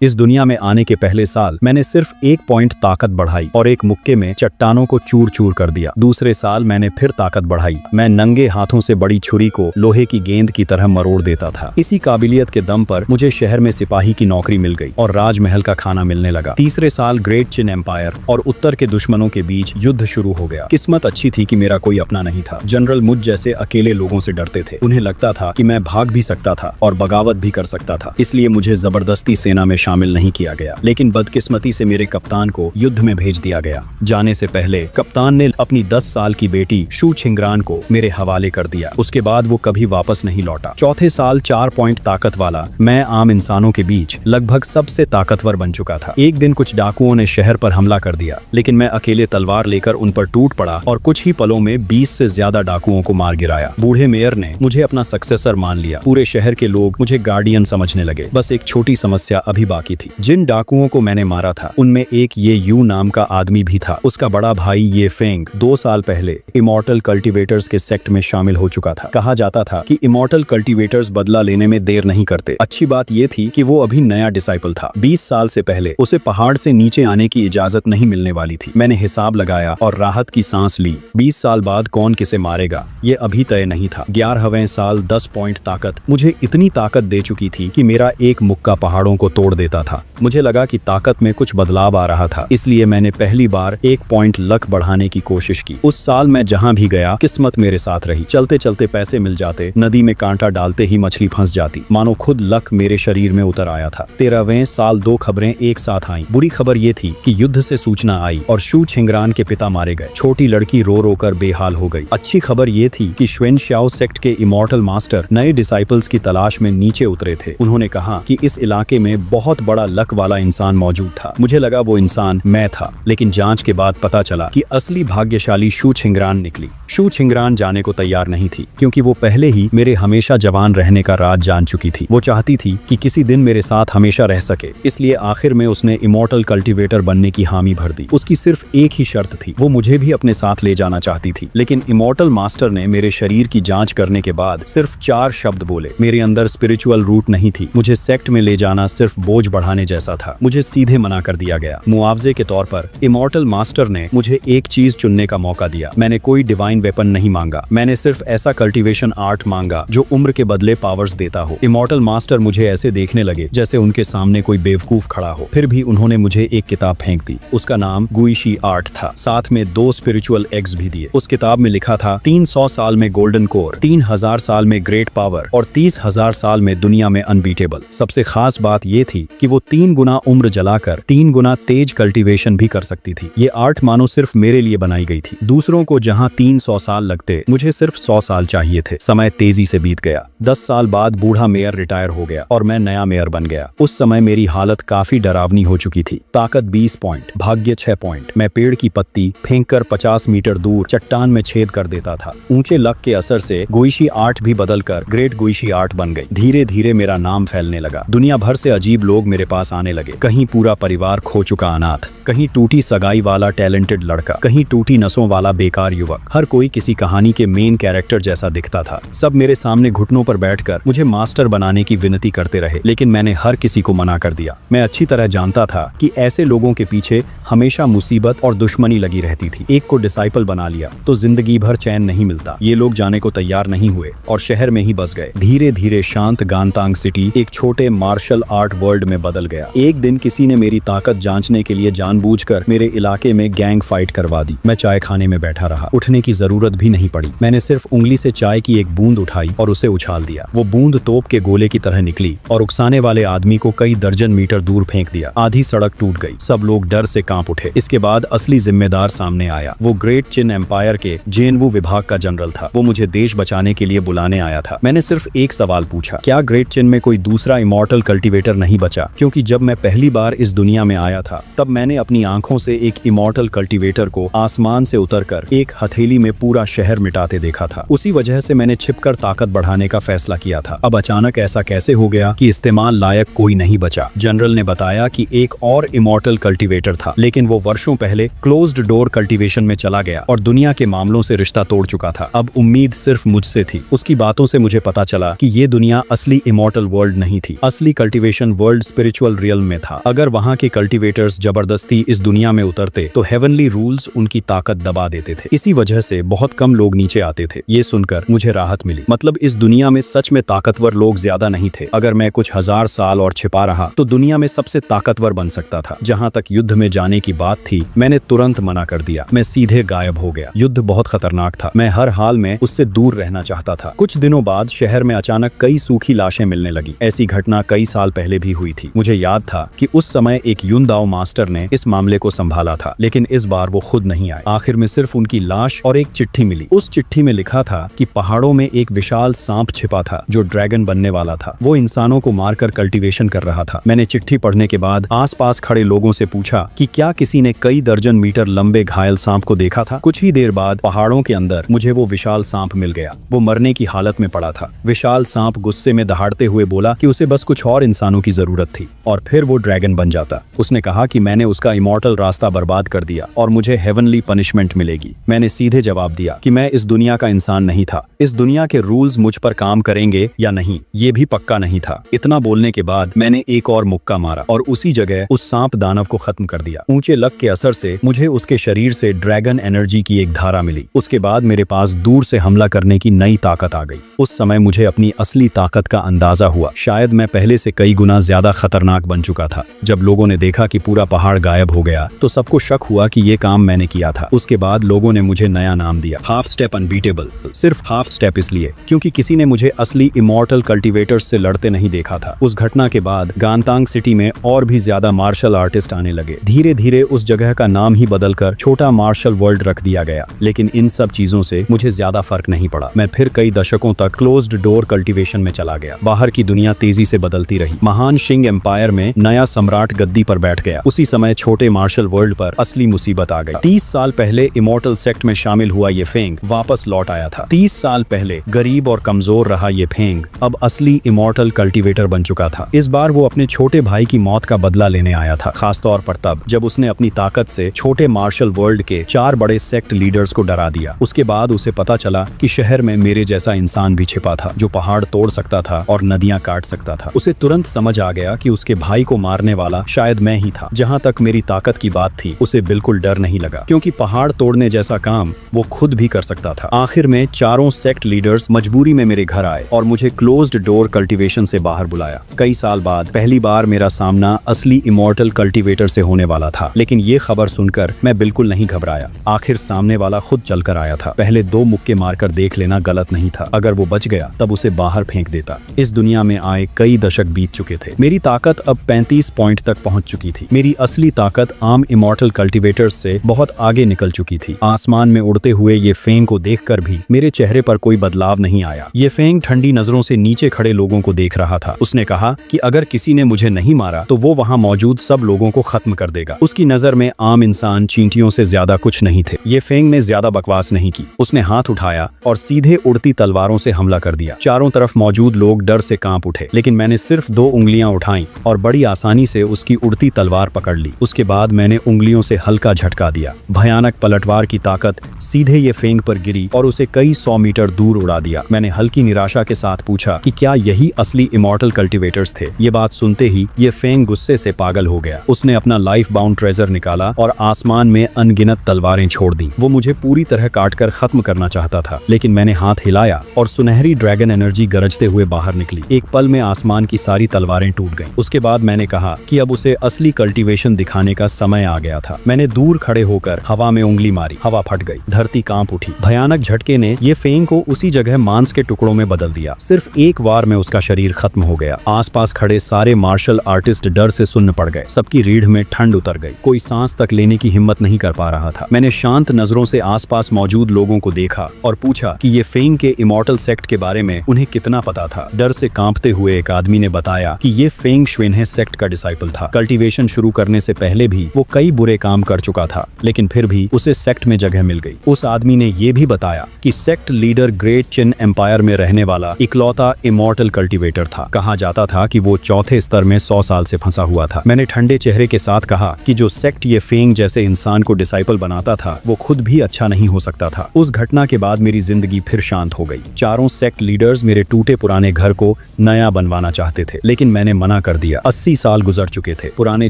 इस दुनिया में आने के पहले साल मैंने सिर्फ 1 पॉइंट ताकत बढ़ाई और एक मुक्के में चट्टानों को चूर चूर कर दिया। दूसरे साल मैंने फिर ताकत बढ़ाई। मैं नंगे हाथों से बड़ी छुरी को लोहे की गेंद की तरह मरोड़ देता था। इसी काबिलियत के दम पर मुझे शहर में सिपाही की नौकरी मिल गई और राजमहल का खाना मिलने लगा। तीसरे साल ग्रेट चिन एम्पायर और उत्तर के दुश्मनों के बीच युद्ध शुरू हो गया। किस्मत अच्छी थी कि मेरा कोई अपना नहीं था। जनरल मुझ जैसे अकेले लोगों से डरते थे। उन्हें लगता था कि मैं भाग भी सकता था और बगावत भी कर सकता था, इसलिए मुझे जबरदस्ती सेना में शामिल नहीं किया गया। लेकिन बदकिस्मती से मेरे कप्तान को युद्ध में भेज दिया गया। जाने से पहले कप्तान ने अपनी 10 साल की बेटी शू छिंगरान को मेरे हवाले कर दिया। उसके बाद वो कभी वापस नहीं लौटा। चौथे साल 4 पॉइंट ताकत वाला मैं आम इंसानों के बीच लगभग सबसे ताकतवर बन चुका था। एक दिन कुछ डाकुओं ने शहर पर हमला कर दिया, लेकिन मैं अकेले तलवार लेकर उन पर टूट पड़ा और कुछ ही पलों में 20 से ज्यादा डाकुओं को मार गिराया। बूढ़े मेयर ने मुझे अपना सक्सेसर मान लिया। पूरे शहर के लोग मुझे गार्डियन समझने लगे। बस एक छोटी समस्या अभी बाकी थी। जिन डाकुओं को मैंने मारा था उनमें एक ये यू नाम का आदमी भी था। उसका बड़ा भाई ये फेंग 2 साल पहले इमॉर्टल कल्टीवेटर्स के सेक्ट में शामिल हो चुका था। कहा जाता था कि इमॉर्टल कल्टीवेटर्स बदला लेने में देर नहीं करते। अच्छी बात ये थी कि वो अभी नया डिसाइपल था। 20 साल से पहले उसे पहाड़ से नीचे आने की इजाजत नहीं मिलने वाली थी। मैंने हिसाब लगाया और राहत की सांस ली। 20 साल बाद कौन किसे मारेगा ये अभी तय नहीं था। 11वें साल 10 पॉइंट ताकत मुझे इतनी ताकत दे चुकी थी कि मेरा एक मुक्का पहाड़ों को तोड़ देता था। मुझे लगा कि ताकत में कुछ बदलाव आ रहा था, इसलिए मैंने पहली बार 1 पॉइंट लक बढ़ाने की कोशिश की। उस साल मैं जहां भी गया किस्मत मेरे साथ रही। चलते चलते पैसे मिल जाते, नदी में कांटा डालते ही मछली फंस जाती, मानो खुद लक मेरे शरीर में उतर आया था। 13वें साल 2 खबरें एक साथ आईं। बुरी खबर ये थी कि युद्ध से सूचना आई और शू छिंगरान के पिता मारे गए। छोटी लड़की रो रो कर बेहाल हो गई। अच्छी खबर ये थी कि श्वेन शाओ सेक्ट के इमॉर्टल मास्टर नए डिसाइपल्स की तलाश में नीचे उतरे थे। उन्होंने कहा कि इस इलाके में बहुत बड़ा लक वाला इंसान मौजूद था। मुझे लगा वो इंसान मैं था, लेकिन जांच के बाद पता चला कि असली भाग्यशाली शू छिंगरान निकली। शू छिंगरान जाने को तैयार नहीं थी, क्योंकि वो पहले ही मेरे हमेशा जवान रहने का राज जान चुकी थी। वो चाहती थी कि किसी दिन मेरे साथ हमेशा रह सके, इसलिए आखिर में उसने इमॉर्टल कल्टीवेटर बनने की हामी भर दी। उसकी सिर्फ एक ही शर्त थी, वो मुझे भी अपने साथ ले जाना चाहती थी। लेकिन इमॉर्टल मास्टर ने मेरे शरीर की जांच करने के बाद सिर्फ 4 शब्द बोले। मेरे अंदर स्पिरिचुअल रूट नहीं थी। मुझे सेक्ट में ले जाना सिर्फ बोझ बढ़ाने जैसा था। मुझे सीधे मना कर दिया गया। मुआवजे के तौर पर इमॉर्टल मास्टर ने मुझे एक चीज चुनने का मौका दिया। मैंने कोई डिवाइन वेपन नहीं मांगा। मैंने सिर्फ ऐसा कल्टीवेशन आर्ट मांगा जो उम्र के बदले पावर्स देता हो। इमॉर्टल मास्टर मुझे ऐसे देखने लगे जैसे उनके सामने कोई बेवकूफ खड़ा हो। फिर भी उन्होंने मुझे एक किताब फेंक दी। उसका नाम गुइशी आर्ट था। साथ में 2 स्पिरिचुअल एग्स भी दिए। उस किताब में लिखा था 300 साल में गोल्डन कोर, 3000 साल में ग्रेट पावर और 30,000 साल में दुनिया में अनबीटेबल। सबसे खास बात ये थी कि वो 3 गुना उम्र जलाकर 3 गुना तेज कल्टीवेशन भी कर सकती थी। ये आर्ट मानो सिर्फ मेरे लिए बनाई गई थी। दूसरों को जहां 300 साल लगते, मुझे सिर्फ 100 साल चाहिए थे। समय तेजी से बीत गया। 10 साल बाद बूढ़ा मेयर रिटायर हो गया और मैं नया मेयर बन गया। उस समय मेरी हालत काफी डरावनी हो चुकी थी। ताकत 20 पॉइंट, भाग्य 6 पॉइंट। मैं पेड़ की पत्ती फेंककर 50 मीटर दूर चट्टान में छेद कर देता था। ऊंचे लक के असर से गुइशी आर्ट भी बदलकर ग्रेट गुइशी आर्ट बन गई। धीरे धीरे मेरा नाम फैलने लगा। दुनिया भर से अजीब लोग मेरे पास आने लगे। कहीं पूरा परिवार खो चुका अनाथ, कहीं टूटी सगाई वाला टैलेंटेड लड़का, कहीं टूटी नसों वाला बेकार युवक। हर कोई किसी कहानी के मेन कैरेक्टर जैसा दिखता था। सब मेरे सामने घुटनों पर बैठकर मुझे मास्टर बनाने की विनती करते रहे, लेकिन मैंने हर किसी को मना कर दिया। मैं अच्छी तरह जानता था कि ऐसे लोगों के पीछे हमेशा मुसीबत और दुश्मनी लगी रहती थी। एक को डिसाइपल बना लिया तो जिंदगी भर चैन नहीं मिलता। ये लोग जाने को तैयार नहीं हुए और शहर में ही बस गए। धीरे धीरे शांत गांतांग सिटी एक छोटे मार्शल आर्ट वर्ल्ड में बदल गया। एक दिन किसी ने मेरी ताकत जांचने के लिए जानबूझकर मेरे इलाके में गैंग फाइट करवा दी। मैं चाय खाने में बैठा रहा। उठने की जरूरत भी नहीं पड़ी। मैंने सिर्फ उंगली से चाय की एक बूंद उठाई और उसे उछाल दिया। वो बूंद तोप के गोले की तरह निकली और उकसाने वाले आदमी को कई दर्जन मीटर दूर फेंक दिया। आधी सड़क टूट गई। सब लोग डर से कांप उठे। इसके बाद असली जिम्मेदार सामने आया। वो ग्रेट चिन एम्पायर के जेनवू विभाग का जनरल था। वो मुझे देश बचाने के लिए बुलाने आया था। मैंने सिर्फ एक सवाल पूछा, क्या ग्रेट चिन में कोई दूसरा इमॉर्टल कल्टीवेटर नहीं बचा? क्योंकि जब मैं पहली बार इस दुनिया में आया था तब मैंने अपनी आंखों से एक इमॉर्टल कल्टीवेटर को आसमान से उतरकर एक हथेली में पूरा शहर मिटाते देखा था। उसी वजह से मैंने छिपकर ताकत बढ़ाने का फैसला किया था। अब अचानक ऐसा कैसे हो गया कि इस्तेमाल लायक कोई नहीं बचा। जनरल ने बताया कि एक और इमॉर्टल कल्टीवेटर था, लेकिन वो वर्षों पहले क्लोज्ड डोर कल्टीवेशन में चला गया और दुनिया के मामलों से रिश्ता तोड़ चुका था। अब उम्मीद सिर्फ मुझसे थी। उसकी बातों से मुझे पता चला कि ये दुनिया असली इमॉर्टल वर्ल्ड नहीं थी। असली कल्टीवेशन वर्ल्ड स्पिरिचुअल रियल्म में था। अगर वहाँ के कल्टीवेटर्स जबरदस्ती इस दुनिया में उतरते तो हेवनली रूल्स उनकी ताकत दबा देते थे। इसी वजह से बहुत कम लोग नीचे आते थे। ये सुनकर मुझे राहत मिली। मतलब इस दुनिया में सच में ताकतवर लोग ज्यादा नहीं थे। अगर मैं कुछ हजार साल और छिपा रहा तो दुनिया में सबसे ताकतवर बन सकता था। जहाँ तक युद्ध में जाने की बात थी, मैंने तुरंत मना कर दिया। मैं सीधे गायब हो गया। युद्ध बहुत खतरनाक था। मैं हर हाल में उससे दूर रहना चाहता था। कुछ दिनों बाद शहर में अचानक कई सूखी लाशें मिलने लगी। ऐसी घटना कई साल पहले भी हुई थी। मुझे याद था कि उस समय एक युनदाओ मास्टर ने इस मामले को संभाला था, लेकिन इस बार वो खुद नहीं आए। आखिर में सिर्फ उनकी लाश और एक चिट्ठी मिली। उस चिट्ठी में लिखा था कि पहाड़ों में एक विशाल सांप छिपा था जो ड्रैगन बनने वाला था। वो इंसानों को मारकर कल्टीवेशन कर रहा था। मैंने चिट्ठी पढ़ने के बाद आसपास खड़े लोगों से पूछा कि क्या किसी ने कई दर्जन मीटर लंबे घायल सांप को देखा था। कुछ ही देर बाद पहाड़ों के अंदर मुझे वो विशाल सांप मिल गया। वो मरने की हालत में पड़ा था। विशाल सांप गुस्से में दहाड़ते हुए बोला कि उसे बस कुछ और इंसानों की जरूरत थी और फिर वो ड्रैगन बन जाता। उसने कहा कि मैंने उसका इमॉर्टल रास्ता बर्बाद कर दिया और मुझे हेवनली पनिशमेंट मिलेगी। मैंने सीधे जवाब दिया कि मैं इस दुनिया का इंसान नहीं था। इस दुनिया के रूल्स मुझ पर काम करेंगे या नहीं, ये भी पक्का नहीं था। इतना बोलने के बाद मैंने एक और मुक्का मारा और उसी जगह उस सांप दानव को खत्म कर दिया। ऊंचे लक के असर से मुझे उसके शरीर से ड्रैगन एनर्जी की एक धारा मिली। उसके बाद मेरे पास दूर से हमला करने की नई ताकत आ गई। उस समय मुझे अपनी असली ताकत का अंदाजा हुआ। शायद मैं पहले से कई गुना ज्यादा खतरनाक बन चुका था। जब लोगों ने देखा कि पूरा पहाड़ गायब हो गया तो सबको शक हुआ कि ये काम मैंने किया था। उसके बाद लोगों ने मुझे नया नाम दिया, हाफ स्टेप अनबीटेबल। सिर्फ हाफ स्टेप इसलिए क्योंकि किसी ने मुझे असली इमॉर्टल कल्टीवेटर्स से लड़ते नहीं देखा था। उस घटना के बाद गांतांग सिटी में और भी ज्यादा मार्शल आर्टिस्ट आने लगे। धीरे धीरे उस जगह का नाम ही बदलकर छोटा मार्शल वर्ल्ड रख दिया गया। लेकिन इन सब चीजों से मुझे ज्यादा फर्क नहीं पड़ा। मैं फिर कई दशकों तक क्लोज्ड डोर कल्टीवेशन में चला गया। बाहर की दुनिया तेजी से बदलती रही। महान शिंग एम्पायर में नया सम्राट गद्दी पर बैठ गया। उसी समय छोटे मार्शल वर्ल्ड पर असली मुसीबत आ गई। 30 साल पहले इमॉर्टल सेक्ट में शामिल हुआ ये फेंग वापस लौट आया था। 30 साल पहले गरीब और कमजोर रहा ये फेंग अब असली इमॉर्टल कल्टीवेटर बन चुका था। इस बार वो अपने छोटे भाई की मौत का बदला लेने आया था, खासतौर पर तब जब उसने अपनी ताकत से छोटे मार्शल वर्ल्ड के 4 बड़े सेक्ट लीडर्स को डरा दिया। उसके बाद उसे पता चला कि शहर में मेरे जैसा इंसान भी छिपा था जो पहाड़ तोड़ सकता था और नदियां काट सकता था। उसे तुरंत समझ आ गया कि उसके भाई को मारने वाला शायद मैं ही था। जहां तक मेरी ताकत की बात थी, उसे बिल्कुल डर नहीं लगा क्योंकि पहाड़ तोड़ने जैसा काम वो खुद भी कर सकता था। आखिर में चारों सेक्ट लीडर्स मजबूरी में मेरे घर आए और मुझे क्लोज्ड डोर कल्टीवेशन से बाहर बुलाया। कई साल बाद पहली बार मेरा सामना असली इमॉर्टल कल्टीवेटर से होने वाला था। लेकिन ये खबर सुनकर मैं बिल्कुल नहीं घबराया। आखिर सामने वाला खुद चलकर आया था। पहले 2 मुक्के मारकर देख लेना गलत नहीं था। अगर वो बच गया तब उसे बाहर फेंक देता। इस दुनिया में आए कई दशक बीत चुके थे। मेरी ताकत अब 35 पॉइंट तक पहुंच चुकी थी। मेरी असली ताकत आम इमॉर्टल कल्टीवेटर्स से बहुत आगे निकल चुकी थी। आसमान में उड़ते हुए ये फेंग को देखकर भी मेरे चेहरे पर कोई बदलाव नहीं आया। ये फेंग ठंडी नजरों से नीचे खड़े लोगों को देख रहा था। उसने कहा कि अगर किसी ने मुझे नहीं मारा तो वो वहाँ मौजूद सब लोगों को खत्म कर देगा। उसकी नजर में आम इंसान चींटियों से ज्यादा कुछ नहीं थे। ये फेंग ने ज्यादा बकवास नहीं की। उसने हाथ उठाया और सीधे उड़ती तलवारों से हमला कर दिया। चारों तरफ मौजूद लोग डर से कांप उठे, लेकिन मैंने सिर्फ 2 उंगलियां उठाई और बड़ी आसानी से उसकी उड़ती तलवार पकड़ ली। उसके बाद मैंने उंगलियों से हल्का झटका दिया। भयानक पलटवार की ताकत सीधे ये फेंग पर गिरी और उसे कई 100 मीटर दूर उड़ा दिया। मैंने हल्की निराशा के साथ पूछा कि क्या यही असली इमॉर्टल कल्टीवेटर्स थे। ये बात सुनते ही ये फेंग गुस्से से पागल हो गया। उसने अपना लाइफ बाउंड ट्रेजर निकाला और आसमान में अनगिनत तलवारें छोड़ दी। वो मुझे पूरी तरह काटकर खत्म करना चाहता था, लेकिन मैंने हाथ हिलाया और सुनहरी ड्रैगन एनर्जी गरजते हुए बाहर निकली। एक पल में आसमान की सारी तलवारें टूट गईं। उसके बाद मैंने कहा कि अब उसे असली कल्टीवेशन दिखाने का समय आ गया था। मैंने दूर खड़े होकर हवा में उंगली मारी। हवा फट गई। धरती कांप उठी। भयानक झटके ने ये फेंग को उसी जगह मांस के टुकड़ों में बदल दिया। सिर्फ एक वार में उसका शरीर खत्म हो गया। आसपास खड़े सारे मार्शल आर्टिस्ट डर से सुन्न पड़ गए। सबकी रीढ़ में ठंड उतर गई। कोई सांस तक लेने की हिम्मत नहीं कर पा रहा था। मैंने शांत नजरों से आसपास मौजूद लोगों को देखा और पूछा कि ये फेंग के इमॉर्टल सेक्ट के बारे में उन्हें कितना पता था। डर से कांपते हुए एक आदमी ने बताया कि ये फेंग श्वेन्हे सेक्ट का डिसाइपल था। कल्टीवेशन शुरू करने से पहले पहले भी वो कई बुरे काम कर चुका था, लेकिन फिर भी उसे सेक्ट में जगह मिल गई। उस आदमी ने ये भी बताया कि सेक्ट लीडर ग्रेट चिन एम्पायर में रहने वाला इकलौता इमॉर्टल कल्टीवेटर था। कहा जाता था कि वो चौथे स्तर में 100 साल से फंसा हुआ था। मैंने ठंडे चेहरे के साथ कहा कि जो सेक्ट ये फेंग जैसे इंसान को डिसाइपल बनाता था वो खुद भी अच्छा नहीं हो सकता था। उस घटना के बाद मेरी जिंदगी फिर शांत हो गई। चारों सेक्ट लीडर्स मेरे टूटे पुराने घर को नया बनवाना चाहते थे, लेकिन मैंने मना कर दिया। 80 साल गुजर चुके थे, पुराने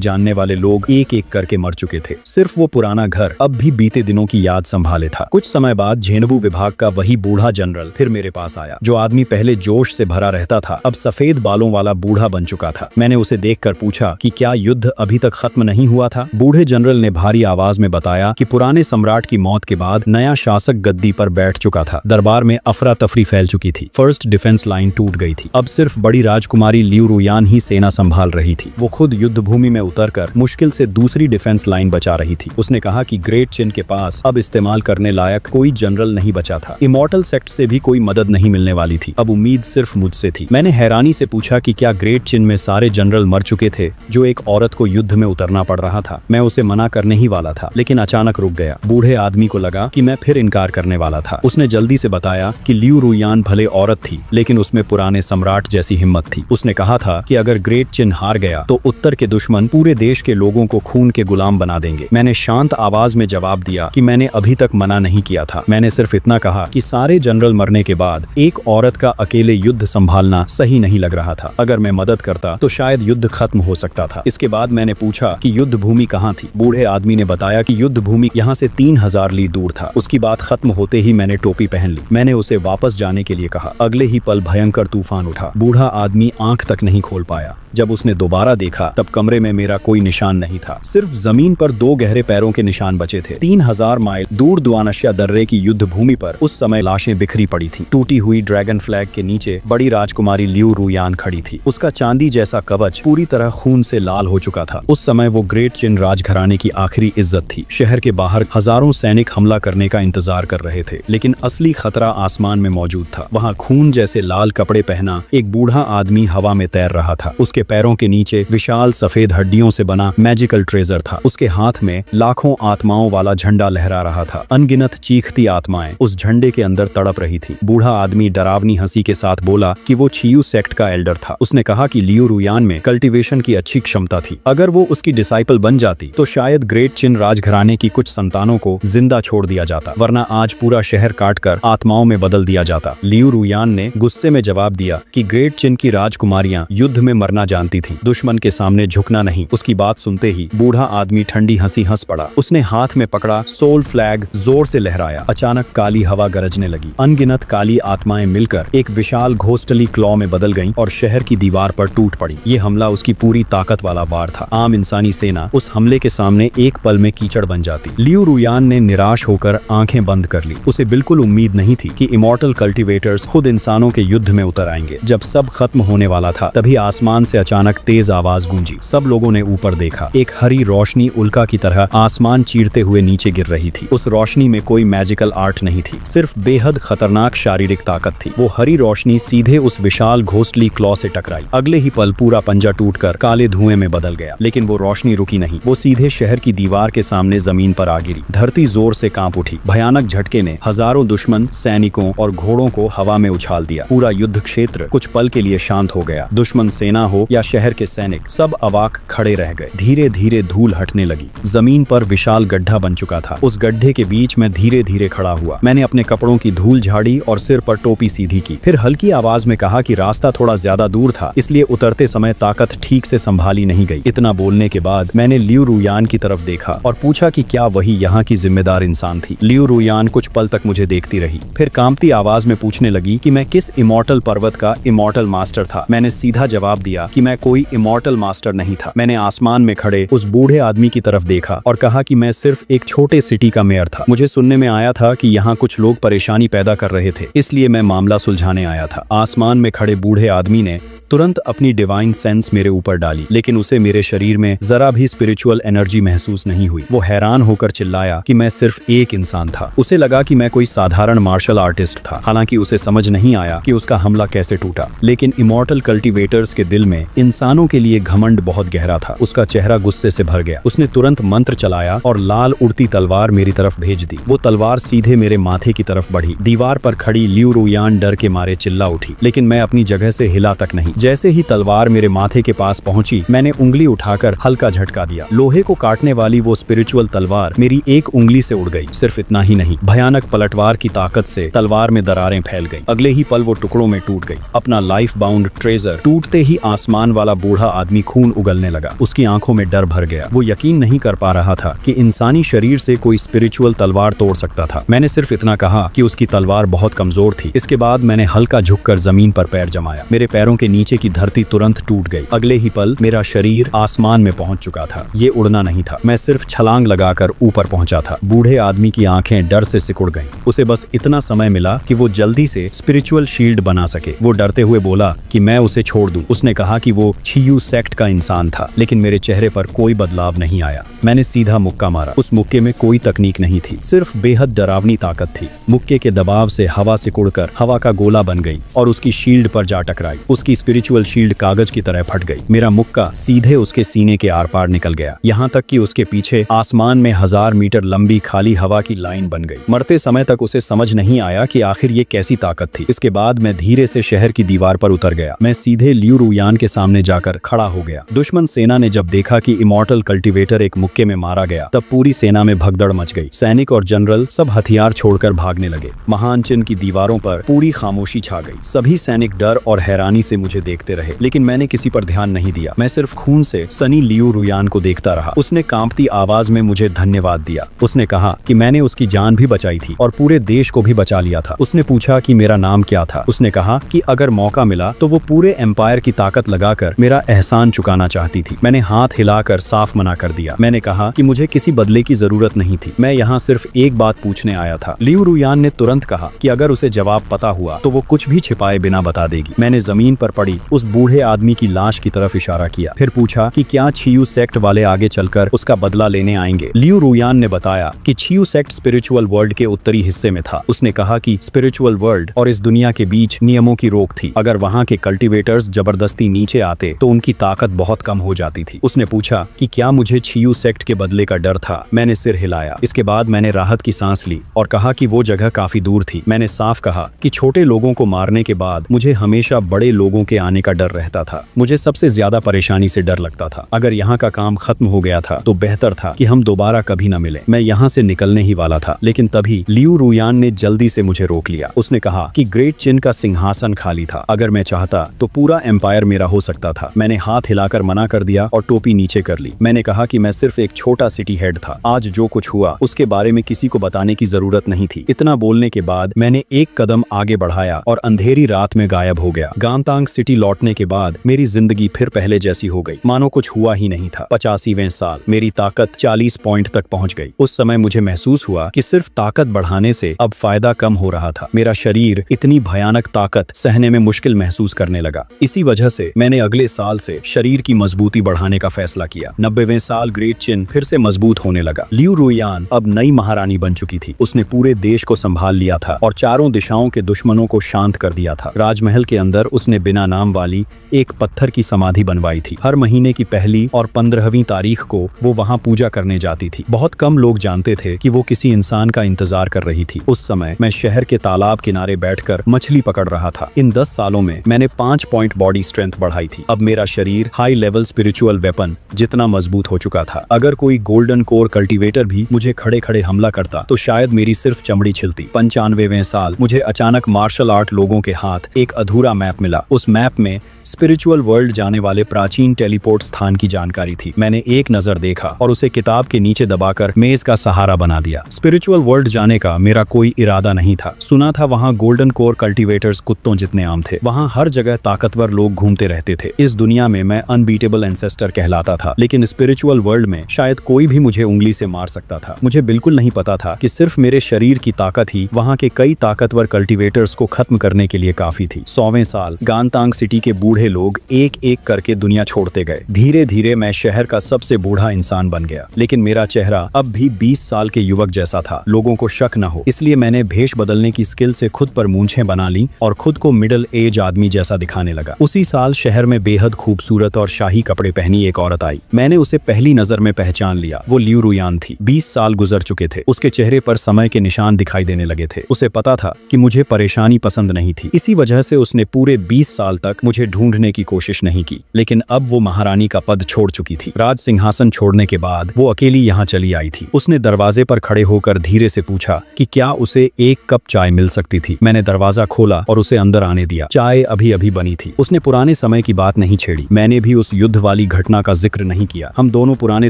जानने वाले लोग एक एक करके मर चुके थे। सिर्फ वो पुराना घर अब भी बीते दिनों की याद संभाले था। कुछ समय बाद झेंडू विभाग का वही बूढ़ा जनरल फिर मेरे पास आया। जो आदमी पहले जोश से भरा रहता था अब सफेद बालों वाला बूढ़ा बन चुका था। मैंने उसे देखकर पूछा कि क्या युद्ध अभी तक खत्म नहीं हुआ था। बूढ़े जनरल ने भारी आवाज में बताया कि पुराने सम्राट की मौत के बाद नया शासक गद्दी पर बैठ चुका था। दरबार में अफरा तफरी फैल चुकी थी। फर्स्ट डिफेंस लाइन टूट गई थी। अब सिर्फ बड़ी राजकुमारी लियू रुयान ही सेना संभाल रही थी। वो खुद युद्ध भूमि में उतरकर मुश्किल से दूसरी डिफेंस लाइन बचा रही थी। उसने कहा कि ग्रेट चिन के पास अब इस्तेमाल करने लायक कोई जनरल नहीं बचा था। इमॉर्टल सेक्ट से भी कोई मदद नहीं मिलने वाली थी। अब उम्मीद सिर्फ मुझसे थी। मैंने हैरानी से पूछा कि क्या ग्रेट चिन में सारे जनरल मर चुके थे जो एक औरत को युद्ध में उतरना पड़ रहा था। मैं उसे मना करने ही वाला था, लेकिन अचानक रुक गया। बूढ़े आदमी को लगा कि मैं फिर इनकार करने वाला था। उसने जल्दी से बताया कि लियू रुयान भले औरत थी, लेकिन उसमें पुराने सम्राट जैसी हिम्मत थी। उसने कहा था कि अगर ग्रेट चिन हार गया तो उत्तर के दुश्मन पूरे देश के लोगों को खून के गुलाम बना देंगे। मैंने शांत आवाज में जवाब दिया कि मैंने अभी तक मना नहीं किया था। मैंने सिर्फ इतना कहा कि सारे जनरल मरने के बाद एक औरत का अकेले युद्ध संभालना सही नहीं लग रहा था। अगर मैं मदद करता तो शायद युद्ध खत्म हो सकता था। इसके बाद मैंने पूछा कि युद्ध भूमि कहाँ थी। बूढ़े आदमी ने बताया कि युद्ध भूमि यहाँ से 3000 ली दूर था। उसकी बात खत्म होते ही मैंने टोपी पहन ली। मैंने उसे वापस जाने के लिए कहा। अगले ही पल भयंकर तूफान उठा। बूढ़ा आदमी आंख तक नहीं खोल पाया। जब उसने दोबारा देखा तब कमरे में मेरा कोई निशान नहीं था। सिर्फ जमीन पर 2 गहरे पैरों के निशान बचे थे। 3000 माइल दूर दुआनशिया दर्रे की युद्ध भूमि पर उस समय लाशें बिखरी पड़ी थी। टूटी हुई ड्रैगन फ्लैग के नीचे बड़ी राजकुमारी लियू रुयान खड़ी थी। उसका चांदी जैसा कवच पूरी तरह खून से लाल हो चुका था। उस समय वो ग्रेट चिन राजघराने की आखिरी इज्जत थी। शहर के बाहर हजारों सैनिक हमला करने का इंतजार कर रहे थे, लेकिन असली खतरा आसमान में मौजूद था। वहाँ खून जैसे लाल कपड़े पहना एक बूढ़ा आदमी हवा में तैर रहा था। उसके पैरों के नीचे विशाल सफेद हड्डियों से बना मैजिकल ट्रेजर था। उसके हाथ में लाखों आत्माओं वाला झंडा लहरा रहा था। अनगिनत चीखती आत्माएं उस झंडे के अंदर तड़प रही थी। बूढ़ा आदमी डरावनी हंसी के साथ बोला कि वो छियू सेक्ट का एल्डर था। उसने कहा कि लियू रुयान में कल्टीवेशन की अच्छी क्षमता थी। अगर वो उसकी डिसाइपल बन जाती तो शायद ग्रेट चिन राजघराने की कुछ संतानों को जिंदा छोड़ दिया जाता, वरना आज पूरा शहर काटकर आत्माओं में बदल दिया जाता। लियू रुयान ने गुस्से में जवाब दिया कि ग्रेट चिन की राजकुमारियां युद्ध में मरना जानती थी, दुश्मन के सामने झुकना नहीं। उसकी बात सुनते ही बूढ़ा आदमी ठंडी हंसी हंस पड़ा। उसने हाथ में पकड़ा सोल फ्लैग जोर से लहराया। अचानक काली हवा गरजने लगी। अनगिनत काली आत्माएं मिलकर एक विशाल घोस्टली क्लॉ में बदल गईं और शहर की दीवार पर टूट पड़ी। ये हमला उसकी पूरी ताकत वाला वार था। आम इंसानी सेना उस हमले के सामने एक पल में कीचड़ बन जाती। लियू रुयान ने निराश होकर आंखें बंद कर ली। उसे बिल्कुल उम्मीद नहीं थी कि इमॉर्टल कल्टीवेटर्स खुद इंसानों के युद्ध में उतर आएंगे। जब सब खत्म होने वाला था तभी आसमान से अचानक तेज आवाज गूंजी। सब लोगों ने ऊपर देखा। एक हरी रोशनी उल्का की तरह आसमान चीरते हुए नीचे गिर रही थी। उस रोशनी में कोई मैजिकल आर्ट नहीं थी, सिर्फ बेहद खतरनाक शारीरिक ताकत थी। वो हरी रोशनी सीधे उस विशाल घोस्टली क्लॉ से टकराई। अगले ही पल पूरा पंजा टूटकर काले धुएं में बदल गया। लेकिन वो रोशनी रुकी नहीं। वो सीधे शहर की दीवार के सामने जमीन पर आ गिरी। धरती जोर से कांप उठी। भयानक झटके ने हजारों दुश्मन सैनिकों और घोड़ों को हवा में उछाल दिया। पूरा युद्ध क्षेत्र कुछ पल के लिए शांत हो गया। दुश्मन सेना हो या शहर के सैनिक, सब अवाक खड़े रह गए। धीरे धीरे धूल हटने लगी। जमीन पर विशाल गड्ढा बन चुका था। उस गड्ढे के बीच में धीरे धीरे खड़ा हुआ। मैंने अपने कपड़ों की धूल झाड़ी और सिर पर टोपी सीधी की। फिर हल्की आवाज में कहा कि रास्ता थोड़ा ज्यादा दूर था, इसलिए उतरते समय ताकत ठीक से संभाली नहीं गई। इतना बोलने के बाद मैंने लियू रुयान की तरफ देखा और पूछा कि क्या वही यहाँ की जिम्मेदार इंसान थी। लियू रुयान कुछ पल तक मुझे देखती रही, फिर कांपती आवाज में पूछने लगी कि मैं किस इमॉर्टल पर्वत का इमॉर्टल मास्टर था। मैंने सीधा जवाब दिया कि मैं कोई इमॉर्टल मास्टर नहीं था। मैंने आसमान में खड़े उस बूढ़े आदमी की तरफ देखा और कहा कि मैं सिर्फ एक छोटे सिटी का मेयर था। मुझे सुनने में आया था कि यहाँ कुछ लोग परेशानी पैदा कर रहे थे, इसलिए मैं मामला सुलझाने आया था। आसमान में खड़े बूढ़े आदमी ने तुरंत अपनी डिवाइन सेंस मेरे ऊपर डाली, लेकिन उसे मेरे शरीर में जरा भी स्पिरिचुअल एनर्जी महसूस नहीं हुई। वो हैरान होकर चिल्लाया कि मैं सिर्फ एक इंसान था। उसे लगा कि मैं कोई साधारण मार्शल आर्टिस्ट था। हालांकि उसे समझ नहीं आया कि उसका हमला कैसे टूटा। लेकिन इमॉर्टल कल्टीवेटर्स के दिल में इंसानों के लिए घमंड बहुत गहरा था। उसका चेहरा गुस्से से भर गया। उसने तुरंत मंत्र चलाया और लाल उड़ती तलवार मेरी तरफ भेज दी। वो तलवार सीधे मेरे माथे की तरफ बढ़ी। दीवार पर खड़ी लियू रुयान डर के मारे चिल्ला उठी, लेकिन मैं अपनी जगह से हिला तक नहीं। जैसे ही तलवार मेरे माथे के पास पहुंची, मैंने उंगली उठाकर हल्का झटका दिया। लोहे को काटने वाली वो स्पिरिचुअल तलवार मेरी एक उंगली से उड़ गई। सिर्फ इतना ही नहीं, भयानक पलटवार की ताकत से तलवार में दरारें फैल गई। अगले ही पल वो टुकड़ों में टूट गई। अपना लाइफ बाउंड ट्रेजर टूटते ही आसमान वाला बूढ़ा आदमी खून उगलने लगा। उसकी आंखों में डर भर गया। वो यकीन नहीं कर पा रहा था कि इंसानी शरीर से कोई स्पिरिचुअल तलवार तोड़ सकता था। मैंने सिर्फ इतना कहा कि उसकी तलवार बहुत कमजोर थी। इसके बाद मैंने हल्का झुककर जमीन पर पैर जमाया। मेरे पैरों के नीचे की धरती तुरंत टूट गई। अगले ही पल मेरा शरीर आसमान में पहुंच चुका था। ये उड़ना नहीं था, मैं सिर्फ छलांग लगाकर ऊपर पहुंचा था। बूढ़े आदमी की आंखें डर से सिकुड़ गईं। उसे बस इतना समय मिला कि वो जल्दी से स्पिरिचुअल शील्ड बना सके। वो डरते हुए बोला कि मैं उसे छोड़ दूं। उसने कहा कि वो छियू सेक्ट का इंसान था, लेकिन मेरे चेहरे पर कोई बदलाव नहीं आया। मैंने सीधा मुक्का मारा। उस मुक्के में कोई तकनीक नहीं थी, सिर्फ बेहद डरावनी ताकत थी। मुक्के के दबाव से हवा सिकुड़कर हवा का गोला बन गई और उसकी शील्ड पर जा टकराई। उसकी स्पिरिचुअल शील्ड कागज की तरह फट गई। मेरा मुक्का सीधे उसके सीने के आर पार निकल गया, यहाँ तक कि उसके पीछे आसमान में 1000 मीटर लंबी खाली हवा की लाइन बन गई। मरते समय तक उसे समझ नहीं आया कि आखिर ये कैसी ताकत थी। इसके बाद मैं धीरे से शहर की दीवार पर उतर गया। मैं सीधे लियू रुयान के सामने जाकर खड़ा हो गया। दुश्मन सेना ने जब देखा कि इमॉर्टल कल्टीवेटर एक मुक्के में मारा गया, तब पूरी सेना में भगदड़ मच गई। सैनिक और जनरल सब हथियार छोड़कर भागने लगे। महान चिन्ह की दीवारों पर पूरी खामोशी छा गई। सभी सैनिक डर और हैरानी से मुझे देखते रहे, लेकिन मैंने किसी पर ध्यान नहीं दिया। मैं सिर्फ खून से सनी लियू रुयान को देखता रहा। उसने कांपती आवाज में मुझे धन्यवाद दिया। उसने कहा कि मैंने उसकी जान भी बचाई थी और पूरे देश को भी बचा लिया था। उसने पूछा कि मेरा नाम क्या था। उसने कहा कि अगर मौका मिला तो वो पूरे एम्पायर की ताकत लगाकर मेरा एहसान चुकाना चाहती थी। मैंने हाथ हिलाकर साफ मना कर दिया। मैंने कहा कि मुझे किसी बदले की जरूरत नहीं थी, मैं यहाँ सिर्फ एक बात पूछने आया था। लियू रुयान ने तुरंत कहा कि अगर उसे जवाब पता हुआ तो वो कुछ भी छिपाए बिना बता देगी। मैंने जमीन पर पड़ी उस बूढ़े आदमी की लाश की तरफ इशारा किया, फिर पूछा कि क्या छियू सेक्ट वाले आगे चलकर उसका बदला लेने आएंगे। लियू रुयान ने बताया कि छियू सेक्ट स्पिरिचुअल वर्ल्ड के उत्तरी हिस्से में था। उसने कहा कि स्पिरिचुअल वर्ल्ड और इस दुनिया के बीच नियमों की रोक थी। अगर वहाँ के कल्टीवेटर्स जबरदस्ती नीचे आते तो उनकी ताकत बहुत कम हो जाती थी। उसने पूछा कि क्या मुझे छियू सेक्ट के बदले का डर था। मैंने सिर हिलाया। इसके बाद मैंने राहत की सांस ली और कहा कि वो जगह काफी दूर थी। मैंने साफ कहा कि छोटे लोगों को मारने के बाद मुझे हमेशा बड़े लोगों के आने का डर रहता था। मुझे सबसे ज्यादा परेशानी से डर लगता था। अगर यहाँ का काम खत्म हो गया था तो बेहतर था कि हम दोबारा कभी न मिले। मैं यहाँ से निकलने ही वाला था, लेकिन तभी लियू रुयान ने जल्दी से मुझे रोक लिया। उसने कहा कि ग्रेट चिन का सिंहासन खाली था। अगर मैं चाहता तो पूरा एम्पायर मेरा हो सकता था। मैंने हाथ हिलाकर मना कर दिया और टोपी नीचे कर ली। मैंने कहा कि मैं सिर्फ एक छोटा सिटी हेड था। आज जो कुछ हुआ उसके बारे में किसी को बताने की जरूरत नहीं थी। इतना बोलने के बाद मैंने एक कदम आगे बढ़ाया और अंधेरी रात में गायब हो गया। गांतांग सिटी लौटने के बाद मेरी जिंदगी फिर पहले जैसी हो गई, मानो कुछ हुआ ही नहीं था। 85वें साल मेरी ताकत 40 पॉइंट तक पहुंच गई। उस समय मुझे महसूस हुआ कि सिर्फ ताकत बढ़ाने से अब फायदा कम हो रहा था। मेरा शरीर इतनी भयानक ताकत सहने में मुश्किल महसूस करने लगा। इसी वजह से मैंने अगले साल से शरीर की मजबूती बढ़ाने का फैसला किया। 90वें साल ग्रेट चिन फिर से मजबूत होने लगा। लियू रुयान अब नई महारानी बन चुकी थी। उसने पूरे देश को संभाल लिया था और चारों दिशाओं के दुश्मनों को शांत कर दिया था। राजमहल के अंदर उसने बिना नाम वाली एक पत्थर की समाधि बनवाई थी। हर महीने की पहली और 15वीं तारीख को वो वहाँ पूजा करने जाती थी। बहुत कम लोग जानते थे कि वो किसी इंसान का इंतजार कर रही थी। उस समय मैं शहर के तालाब किनारे बैठकर मछली पकड़ रहा था। इन 10 सालों में मैंने 5 पॉइंट बॉडी स्ट्रेंथ बढ़ाई थी। अब मेरा शरीर हाई लेवल स्पिरिचुअल वेपन जितना मजबूत हो चुका था। अगर कोई गोल्डन कोर कल्टीवेटर भी मुझे खड़े खड़े हमला करता तो शायद मेरी सिर्फ चमड़ी छिलती। 95वें साल मुझे अचानक मार्शल आर्ट लोगों के हाथ एक अधूरा मैप मिला। उस मैप में स्पिरिचुअल वर्ल्ड जाने वाले प्राचीन टेलीपोर्ट स्थान की जानकारी थी। मैंने एक नजर देखा और उसे किताब के नीचे दबाकर मेज का सहारा बना दिया। स्पिरिचुअल वर्ल्ड जाने का मेरा कोई इरादा नहीं था। सुना था वहाँ गोल्डन कोर कल्टीवेटर्स कुत्तों जितने आम थे। वहाँ हर जगह ताकतवर लोग घूमते रहते थे। इस दुनिया में मैं अनबीटेबल एंसेस्टर कहलाता था, लेकिन स्पिरिचुअल वर्ल्ड में शायद कोई भी मुझे उंगली से मार सकता था। मुझे बिल्कुल नहीं पता था कि सिर्फ मेरे शरीर की ताकत ही वहाँ के कई ताकतवर कल्टीवेटर्स को खत्म करने के लिए काफी थी। 100वें साल गांतांग सिटी के बूढ़े बूढ़े लोग एक एक करके दुनिया छोड़ते गए। धीरे धीरे मैं शहर का सबसे बूढ़ा इंसान बन गया, लेकिन मेरा चेहरा अब भी 20 साल के युवक जैसा था। लोगों को शक न हो इसलिए मैंने भेष बदलने की स्किल से खुद पर मूंछें बना ली और खुद को मिडिल एज आदमी जैसा दिखाने लगा। उसी साल शहर में बेहद खूबसूरत और शाही कपड़े पहनी एक औरत आई। मैंने उसे पहली नजर में पहचान लिया। वो लियू रुयान थी। 20 साल गुजर चुके थे। उसके चेहरे पर समय के निशान दिखाई देने लगे थे। उसे पता था कि मुझे परेशानी पसंद नहीं थी। इसी वजह से उसने पूरे 20 साल तक मुझे ढूंढने की कोशिश नहीं की। लेकिन अब वो महारानी का पद छोड़ चुकी थी। राज सिंहासन छोड़ने के बाद वो अकेली यहाँ चली आई थी। उसने दरवाजे पर खड़े होकर धीरे से पूछा कि क्या उसे एक कप चाय मिल सकती थी। मैंने दरवाजा खोला और उसे अंदर आने दिया। चाय अभी अभी बनी थी। उसने पुराने समय की बात नहीं छेड़ी। मैंने भी उस युद्ध वाली घटना का जिक्र नहीं किया। हम दोनों पुराने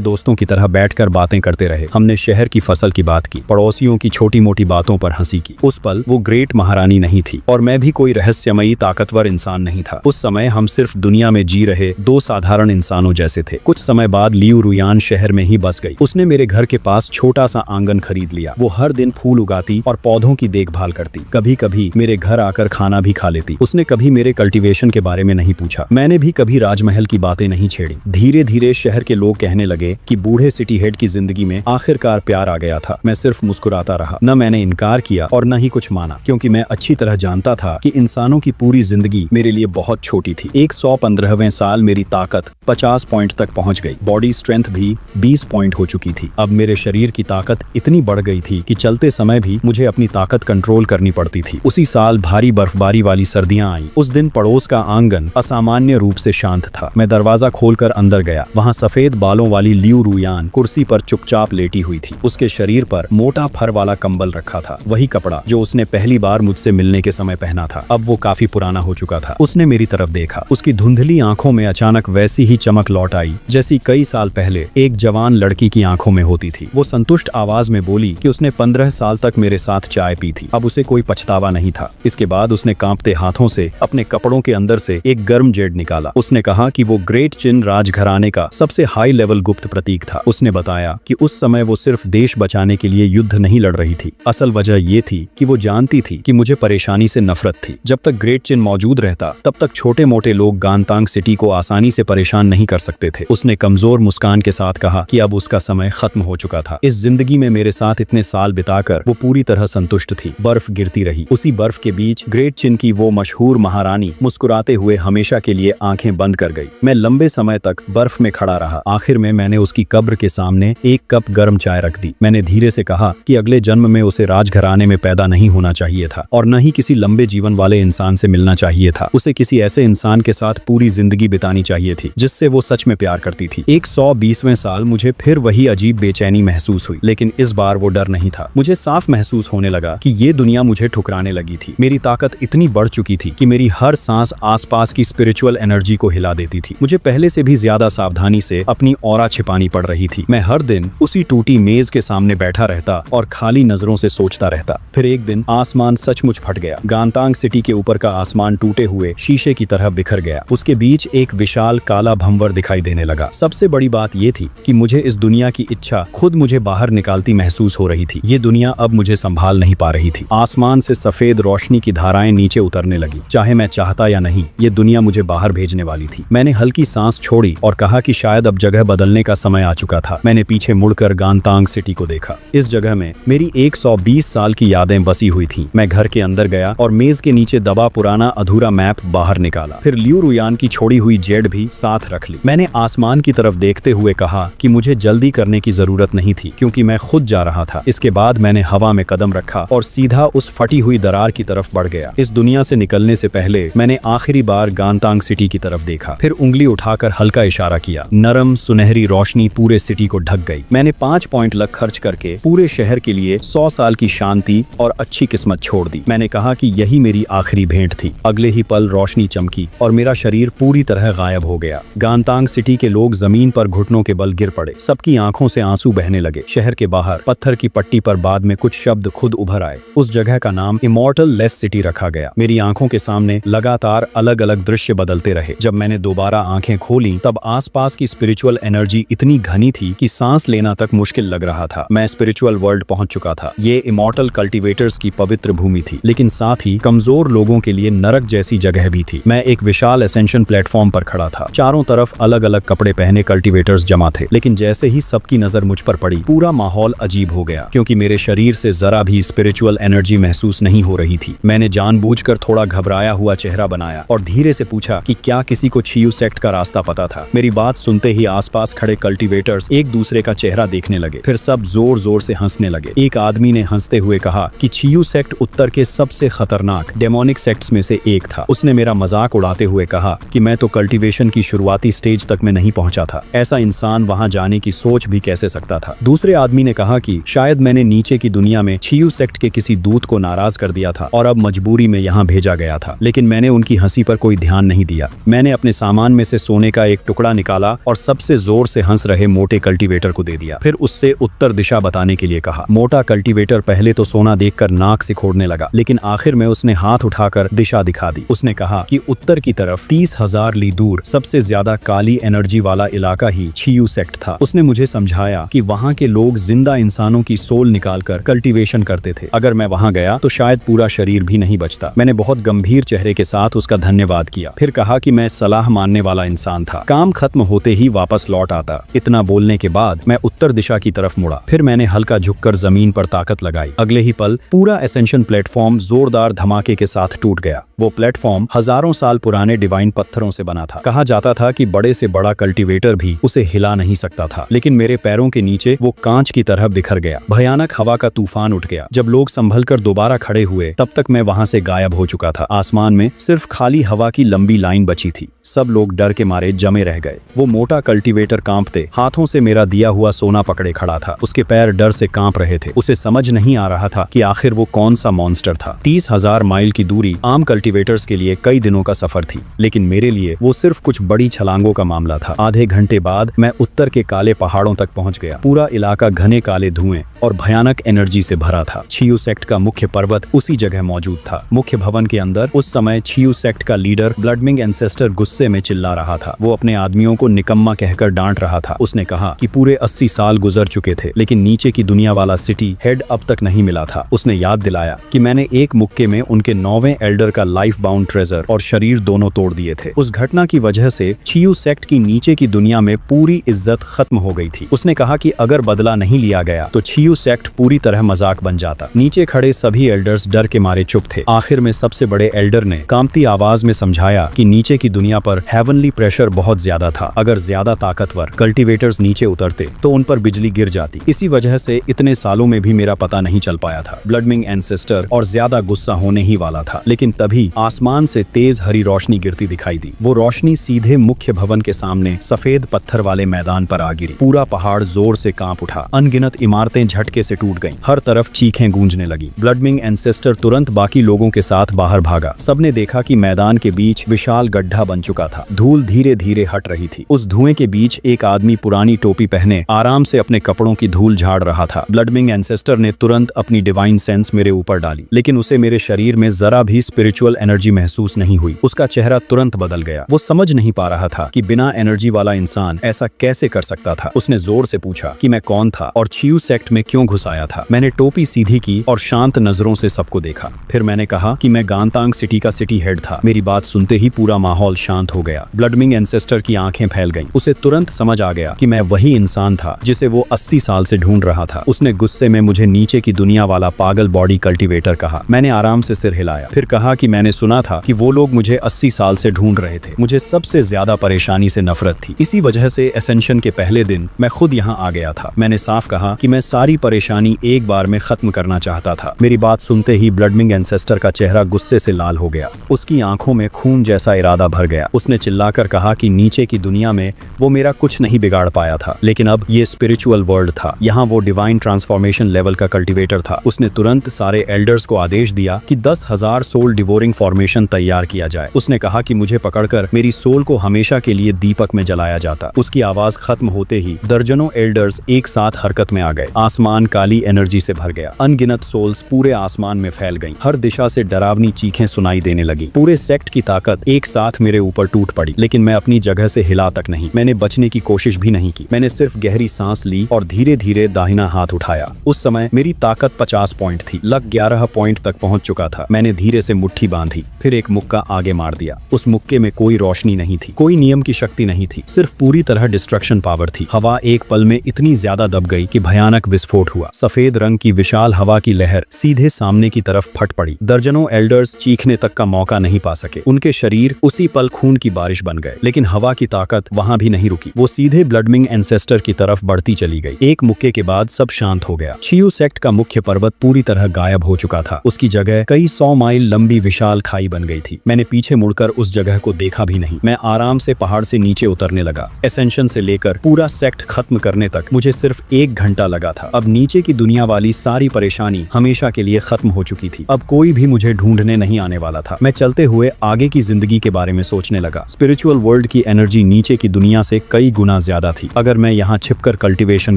दोस्तों की तरह बैठकर बातें करते रहे। हमने शहर की फसल की बात की, पड़ोसियों की छोटी मोटी बातों पर हंसी की। उस पल वो ग्रेट महारानी नहीं थी और मैं भी कोई रहस्यमयी ताकतवर इंसान नहीं था। उस समय हम सिर्फ दुनिया में जी रहे दो साधारण इंसानों जैसे थे। कुछ समय बाद लियू रुयान शहर में ही बस गई। उसने मेरे घर के पास छोटा सा आंगन खरीद लिया। वो हर दिन फूल उगाती और पौधों की देखभाल करती। कभी कभी मेरे घर आकर खाना भी खा लेती। उसने कभी मेरे कल्टीवेशन के बारे में नहीं पूछा। मैंने भी कभी राजमहल की बातें नहीं छेड़ी। धीरे धीरे शहर के लोग कहने लगे कि बूढ़े सिटी हेड की जिंदगी में आखिरकार प्यार आ गया था। मैं सिर्फ मुस्कुराता रहा। न मैंने इनकार किया और न ही कुछ माना, क्योंकि मैं अच्छी तरह जानता था कि इंसानों की पूरी जिंदगी मेरे लिए बहुत छोटी थी। 115वें साल मेरी ताकत 50 पॉइंट तक पहुंच गई। बॉडी स्ट्रेंथ भी 20 पॉइंट हो चुकी थी। अब मेरे शरीर की ताकत इतनी बढ़ गई थी कि चलते समय भी मुझे अपनी ताकत कंट्रोल करनी पड़ती थी। उसी साल भारी बर्फबारी वाली सर्दियां आई। उस दिन पड़ोस का आंगन असामान्य रूप से शांत था। मैं दरवाजा खोलकर अंदर गया। वहाँ सफेद बालों वाली लियू रुयान कुर्सी पर चुपचाप लेटी हुई थी। उसके शरीर पर मोटा फर वाला कंबल रखा था, वही कपड़ा जो उसने पहली बार मुझसे मिलने के समय पहना था। अब वो काफी पुराना हो चुका था। उसने मेरी तरफ देखा। उसकी धुंधली आंखों में अचानक वैसी ही चमक लौट आई जैसी कई साल पहले एक जवान लड़की की आंखों में होती थी। वो संतुष्ट आवाज में बोली कि उसने 15 साल तक मेरे साथ चाय पी थी। अब उसे कोई पछतावा नहीं था। इसके बाद उसने कांपते हाथों से अपने कपड़ों के अंदर से एक गर्म जेड निकाला। उसने कहा कि वो ग्रेट चिन राजघराने का सबसे हाई लेवल गुप्त प्रतीक था। उसने बताया कि उस समय वो सिर्फ देश बचाने के लिए युद्ध नहीं लड़ रही थी। असल वजह ये थी कि वो जानती थी कि मुझे परेशानी से नफरत थी। जब तक ग्रेट चिन मौजूद रहता तब तक छोटे मोटे लोग गांतांग सिटी को आसानी से परेशान नहीं कर सकते थे। उसने कमजोर मुस्कान के साथ कहा कि अब उसका समय खत्म हो चुका था। इस जिंदगी में मेरे साथ इतने साल बिताकर वो पूरी तरह संतुष्ट थी। बर्फ गिरती रही। उसी बर्फ के बीच ग्रेट चिन की वो मशहूर महारानी मुस्कुराते हुए हमेशा के लिए आंखें बंद कर गई। मैं लंबे समय तक बर्फ में खड़ा रहा। आखिर में मैंने उसकी कब्र के सामने एक कप गर्म चाय रख दी। मैंने धीरे से कहा कि अगले जन्म में उसे राजघराने में पैदा नहीं होना चाहिए था और न ही किसी लंबे जीवन वाले इंसान से मिलना चाहिए था। उसे किसी ऐसे इंसान के साथ पूरी जिंदगी बितानी चाहिए थी जिससे वो सच में प्यार करती थी। 120वें साल मुझे फिर वही अजीब बेचैनी महसूस हुई, लेकिन इस बार वो डर नहीं था। मुझे साफ महसूस होने लगा कि ये दुनिया मुझे ठुकराने लगी थी। मेरी ताकत इतनी बढ़ चुकी थी कि मेरी हर सांस आसपास की स्पिरिचुअल एनर्जी को हिला देती थी। मुझे पहले से भी ज्यादा सावधानी से अपनी ऑरा छिपानी पड़ रही थी। मैं हर दिन उसी टूटी मेज के सामने बैठा रहता और खाली नजरों से सोचता रहता। फिर एक दिन आसमान सचमुच फट गया। गांतांग सिटी के ऊपर का आसमान टूटे हुए शीशे की तरह बिखर गया। उसके बीच एक विशाल काला भंवर दिखाई देने लगा। सबसे बड़ी बात ये थी कि मुझे इस दुनिया की इच्छा खुद मुझे बाहर निकालती महसूस हो रही थी। ये दुनिया अब मुझे संभाल नहीं पा रही थी। आसमान से सफेद रोशनी की धाराएं नीचे उतरने लगी। चाहे मैं चाहता या नहीं, ये दुनिया मुझे बाहर भेजने वाली थी। मैंने हल्की सांस छोड़ी और कहा कि शायद अब जगह बदलने का समय आ चुका था। मैंने पीछे मुड़कर गांतांग सिटी को देखा। इस जगह में मेरी 120 साल की यादें बसी हुई थीं। मैं घर के अंदर गया और मेज के नीचे दबा पुराना अधूरा मैप बाहर निकाला। फिर लियू रुयान की छोड़ी हुई जेड भी साथ रख ली। मैंने आसमान की तरफ देखते हुए कहा कि मुझे जल्दी करने की जरूरत नहीं थी, क्योंकि मैं खुद जा रहा था। इसके बाद मैंने हवा में कदम रखा और सीधा उस फटी हुई दरार की तरफ बढ़ गया। इस दुनिया से निकलने से पहले मैंने आखिरी बार गांतांग सिटी की तरफ देखा। फिर उंगली उठाकर हल्का इशारा किया। नरम सुनहरी रोशनी पूरे सिटी को ढक गई। मैंने 5 पॉइंट लग खर्च करके पूरे शहर के लिए 100 साल की शांति और अच्छी किस्मत छोड़ दी। मैंने कहा कि यही मेरी आखिरी भेंट थी। अगले ही पल रोशनी चमकी और मेरा शरीर पूरी तरह गायब हो गया। गांतांग सिटी के लोग जमीन पर घुटनों के बल गिर पड़े। सबकी आंखों से आंसू बहने लगे। शहर के बाहर पत्थर की पट्टी पर बाद में कुछ शब्द खुद उभर आए। उस जगह का नाम इमॉर्टल लेस सिटी रखा गया। मेरी आंखों के सामने लगातार अलग अलग दृश्य बदलते रहे। जब मैंने दोबारा आंखें खोली तब आसपास की स्पिरिचुअल एनर्जी इतनी घनी थी कि सांस लेना तक मुश्किल लग रहा था। मैं स्पिरिचुअल वर्ल्ड पहुंच चुका था। ये इमॉर्टल कल्टीवेटर्स की पवित्र भूमि थी, लेकिन साथ ही कमजोर लोगों के लिए नरक जैसी जगह भी थी। मैं एक विशाल एसेंशन प्लेटफॉर्म पर खड़ा था। चारों तरफ अलग अलग कपड़े पहने कल्टीवेटर्स जमा थे, लेकिन जैसे ही सबकी नजर मुझ पर पड़ी, पूरा माहौल अजीब हो गया, क्योंकि मेरे शरीर से जरा भी स्पिरिचुअल एनर्जी महसूस नहीं हो रही थी। मैंने जानबूझकर थोड़ा घबराया हुआ चेहरा बनाया और धीरे से पूछा कि क्या किसी को छियू सेक्ट का रास्ता पता था। मेरी बात सुनते ही आसपास खड़े कल्टीवेटर्स एक दूसरे का चेहरा देखने लगे, फिर सब जोर जोर से हंसने लगे। एक आदमी ने हंसते हुए कहा कि छियू सेक्ट उत्तर के सबसे खतरनाक डेमोनिक सेक्ट्स में से एक था। उसने मेरा मजाक उड़ाते हुए कहा कि मैं तो कल्टीवेशन की शुरुआती स्टेज तक में नहीं पहुंचा था, ऐसा इंसान वहां जाने की सोच भी कैसे सकता था। दूसरे आदमी ने कहा कि शायद मैंने नीचे की दुनिया में छियू सेक्ट के किसी दूत को नाराज कर दिया था और अब मजबूरी में यहाँ भेजा गया था। लेकिन मैंने उनकी हंसी पर कोई ध्यान नहीं दिया। मैंने अपने सामान में से सोने का एक टुकड़ा निकाला और सबसे जोर से हंस रहे मोटे कल्टीवेटर को दे दिया। फिर उससे उत्तर दिशा बताने के लिए कहा। मोटा कल्टीवेटर पहले तो सोना देखकर नाक सिकोड़ने लगा, लेकिन आखिर में उसने हाथ उठाकर दिशा दिखा दी। उसने कहा कि उत्तर की तरफ 30,000 ली दूर सबसे ज्यादा काली एनर्जी वाला इलाका ही छियू सेक्ट था। उसने मुझे समझाया कि वहाँ के लोग जिंदा इंसानों की सोल निकालकर कल्टीवेशन करते थे। अगर मैं वहाँ गया तो शायद पूरा शरीर भी नहीं बचता। मैंने बहुत गंभीर चेहरे के साथ उसका धन्यवाद किया, फिर कहा कि मैं सलाह मानने वाला इंसान था, काम खत्म होते ही वापस लौट आता। इतना बोलने के बाद मैं उत्तर दिशा की तरफ मुड़ा। फिर मैंने हल्का झुककर जमीन पर ताकत लगाई। अगले ही पल पूरा एसेंशन प्लेटफॉर्म जोरदार धमाके के साथ टूट गया। वो प्लेटफॉर्म हजारों साल पुराने डिवाइन पत्थरों से बना था। कहा जाता था कि बड़े से बड़ा कल्टीवेटर भी उसे हिला नहीं सकता था, लेकिन मेरे पैरों के नीचे वो कांच की तरह बिखर गया। भयानक हवा का तूफान उठ गया। जब लोग संभलकर दोबारा खड़े हुए, तब तक मैं वहां से गायब हो चुका था। आसमान में सिर्फ खाली हवा की लंबी लाइन बची थी। सब लोग डर के मारे जमे रह गए। वो मोटा कल्टीवेटर कांपते हाथों से मेरा दिया हुआ सोना पकड़े खड़ा था। उसके पैर डर से कांप रहे थे। उसे समझ नहीं आ रहा था कि आखिर वो कौन सा मॉन्स्टर था। 30,000 माइल की दूरी आम कल्टीवेटर्स के लिए कई दिनों का सफर थी, लेकिन मेरे लिए वो सिर्फ कुछ बड़ी छलांगों का मामला था। आधे घंटे बाद मैं उत्तर के काले पहाड़ों तक पहुंच गया। पूरा इलाका घने काले धुएं और भयानक एनर्जी से भरा था। छियू सेक्ट का मुख्य पर्वत उसी जगह मौजूद था। मुख्य भवन के अंदर उस समय छियू सेक्ट का लीडर ब्लडमिंग एंसेस्टर गुस्से में चिल्ला रहा था। वो अपने आदमियों को निकम्मा कहकर डांट रहा था। उसने कहा कि पूरे 80 साल गुजर चुके थे, लेकिन नीचे की दुनिया वाला सिटी हेड अब तक नहीं मिला था। उसने याद दिलाया कि मैंने एक मुक्के में उनके 9वें एल्डर का लाइफ बाउंड ट्रेजर और शरीर दोनों तोड़ दिए थे। उस घटना की वजह से छियू सेक्ट की नीचे की दुनिया में पूरी इज्जत खत्म हो गई थी। उसने कहा कि अगर बदला नहीं लिया गया तो छियू सेक्ट पूरी तरह मजाक बन जाता। नीचे खड़े सभी एल्डर्स डर के मारे चुप थे। आखिर में सबसे बड़े एल्डर ने कांपती आवाज में समझाया कि नीचे की दुनिया पर हेवनली प्रेशर बहुत ज्यादा था। अगर ज्यादा ताकतवर कल्टीवेटर्स नीचे उतरते तो उन पर बिजली गिर जाती। इसी वजह से इतने सालों में भी मेरा पता नहीं चल पाया था। ब्लडमिंग एंसेस्टर और ज्यादा गुस्सा होने ही वाला था, लेकिन तभी आसमान से तेज हरी रोशनी गिरती दिखाई दी। वो रोशनी सीधे मुख्य भवन के सामने सफेद पत्थर वाले मैदान पर आ गिरी। पूरा पहाड़ जोर से कांप उठा। अनगिनत इमारतें झटके से टूट गईं। हर तरफ चीखें गूंजने लगी। ब्लडमिंग एंसेस्टर तुरंत बाकी लोगों के साथ बाहर भागा। सबने देखा कि मैदान के बीच विशाल गड्ढा बन चुका था। धूल धीरे धीरे हट रही थी। उस धुएं के बीच एक आदमी पुरानी टोपी पहने आराम से अपने कपड़ों की धूल झाड़ रहा था। ब्लडमिंग एंसेस्टर ने तुरंत अपनी डिवाइन सेंस मेरे ऊपर डाली, लेकिन उसे मेरे शरीर में जरा भी स्पिरिचुअल एनर्जी महसूस नहीं हुई। उसका चेहरा तुरंत बदल गया। वो समझ नहीं पा रहा था कि बिना एनर्जी वाला इंसान ऐसा कैसे कर सकता था। उसने जोर से पूछा कि मैं कौन था और छियू सेक्ट में क्यों घुस आया था। मैंने टोपी सीधी की और शांत नजरों से सबको देखा। फिर मैंने कहा कि मैं गांतांग सिटी का सिटी हेड था। मेरी बात सुनते ही पूरा माहौल शांत हो गया। ब्लडमिंग एंसेस्टर की आंखें फैल गईं। उसे तुरंत समझ आ गया कि मैं वही इंसान था जिसे वो 80 साल से ढूंढ रहा था। उसने गुस्से में मुझे नीचे की दुनिया वाला पागल बॉडी कल्टीवेटर कहा। मैंने आराम से सिर हिलाया, फिर कहा कि मैंने सुना था कि वो लोग मुझे 80 साल से ढूंढ रहे थे। मुझे सबसे ज्यादा परेशानी से नफरत थी। इसी वजह से एसेंशन के पहले दिन मैं खुद यहाँ आ गया था। मैंने साफ कहा कि मैं सारी परेशानी एक बार में खत्म करना चाहता था। मेरी बात सुनते ही ब्लडमिंग एंसेस्टर का चेहरा गुस्से से लाल हो गया। उसकी आंखों में खून जैसा इरादा भर गया। उसने चिल्लाकर कहा कि नीचे की दुनिया में वो मेरा कुछ नहीं बिगाड़ पाया था, लेकिन अब ये स्पिरिचुअल वर्ल्ड था। यहाँ वो डिवाइन ट्रांसफॉर्मेशन लेवल का कल्टीवेटर था। उसने तुरंत सारे एल्डर्स को आदेश दिया कि 10,000 सोल डिवोरिंग फॉर्मेशन तैयार किया जाए। उसने कहा कि मुझे पकड़कर मेरी सोल को हमेशा के लिए दीपक में जलाया जाता। उसकी आवाज खत्म होते ही दर्जनों एल्डर्स एक साथ हरकत में आ गए। आसमान आसमान काली एनर्जी से भर गया। अनगिनत सोल्स पूरे आसमान में फैल गईं। हर दिशा से डरावनी चीखें सुनाई देने लगी। पूरे सेक्ट की ताकत एक साथ मेरे ऊपर टूट पड़ी, लेकिन मैं अपनी जगह से हिला तक नहीं। मैंने बचने की कोशिश भी नहीं की। मैंने सिर्फ गहरी सांस ली और धीरे धीरे दाहिना हाथ उठाया। उस समय मेरी ताकत 50 पॉइंट थी। लक 11 पॉइंट तक पहुंच चुका था। मैंने धीरे से मुट्ठी बांधी, फिर एक मुक्का आगे मार दिया। उस मुक्के में कोई रोशनी नहीं थी, कोई नियम की शक्ति नहीं थी, सिर्फ पूरी तरह डिस्ट्रक्शन पावर थी। हवा एक पल में इतनी ज्यादा दब गई कि भयानक विस्फोट हुआ। सफेद रंग की विशाल हवा की लहर सीधे सामने की तरफ फट पड़ी। दर्जनों एल्डर्स चीखने तक का मौका नहीं पा सके। उनके शरीर उसी पल खून की बारिश बन गए। लेकिन हवा की ताकत वहां भी नहीं रुकी। वो सीधे ब्लडमिंग एंसेस्टर की तरफ बढ़ती चली गई। एक मुक्के के बाद सब शांत हो गया। छियू सेक्ट का मुख्य पर्वत पूरी तरह गायब हो चुका था। उसकी जगह कई 100 माइल लंबी विशाल खाई बन गई थी। मैंने पीछे मुड़कर उस जगह को देखा भी नहीं। मैं आराम से पहाड़ से नीचे उतरने लगा। एसेंशन से लेकर पूरा सेक्ट खत्म करने तक मुझे सिर्फ 1 घंटा लगा था। अब नीचे की दुनिया वाली सारी परेशानी हमेशा के लिए खत्म हो चुकी थी। अब कोई भी मुझे ढूंढने नहीं आने वाला था। मैं चलते हुए आगे की जिंदगी के बारे में सोचने लगा। स्पिरिचुअल वर्ल्ड की एनर्जी नीचे की दुनिया से कई गुना ज्यादा थी। अगर मैं यहाँ छिपकर कल्टीवेशन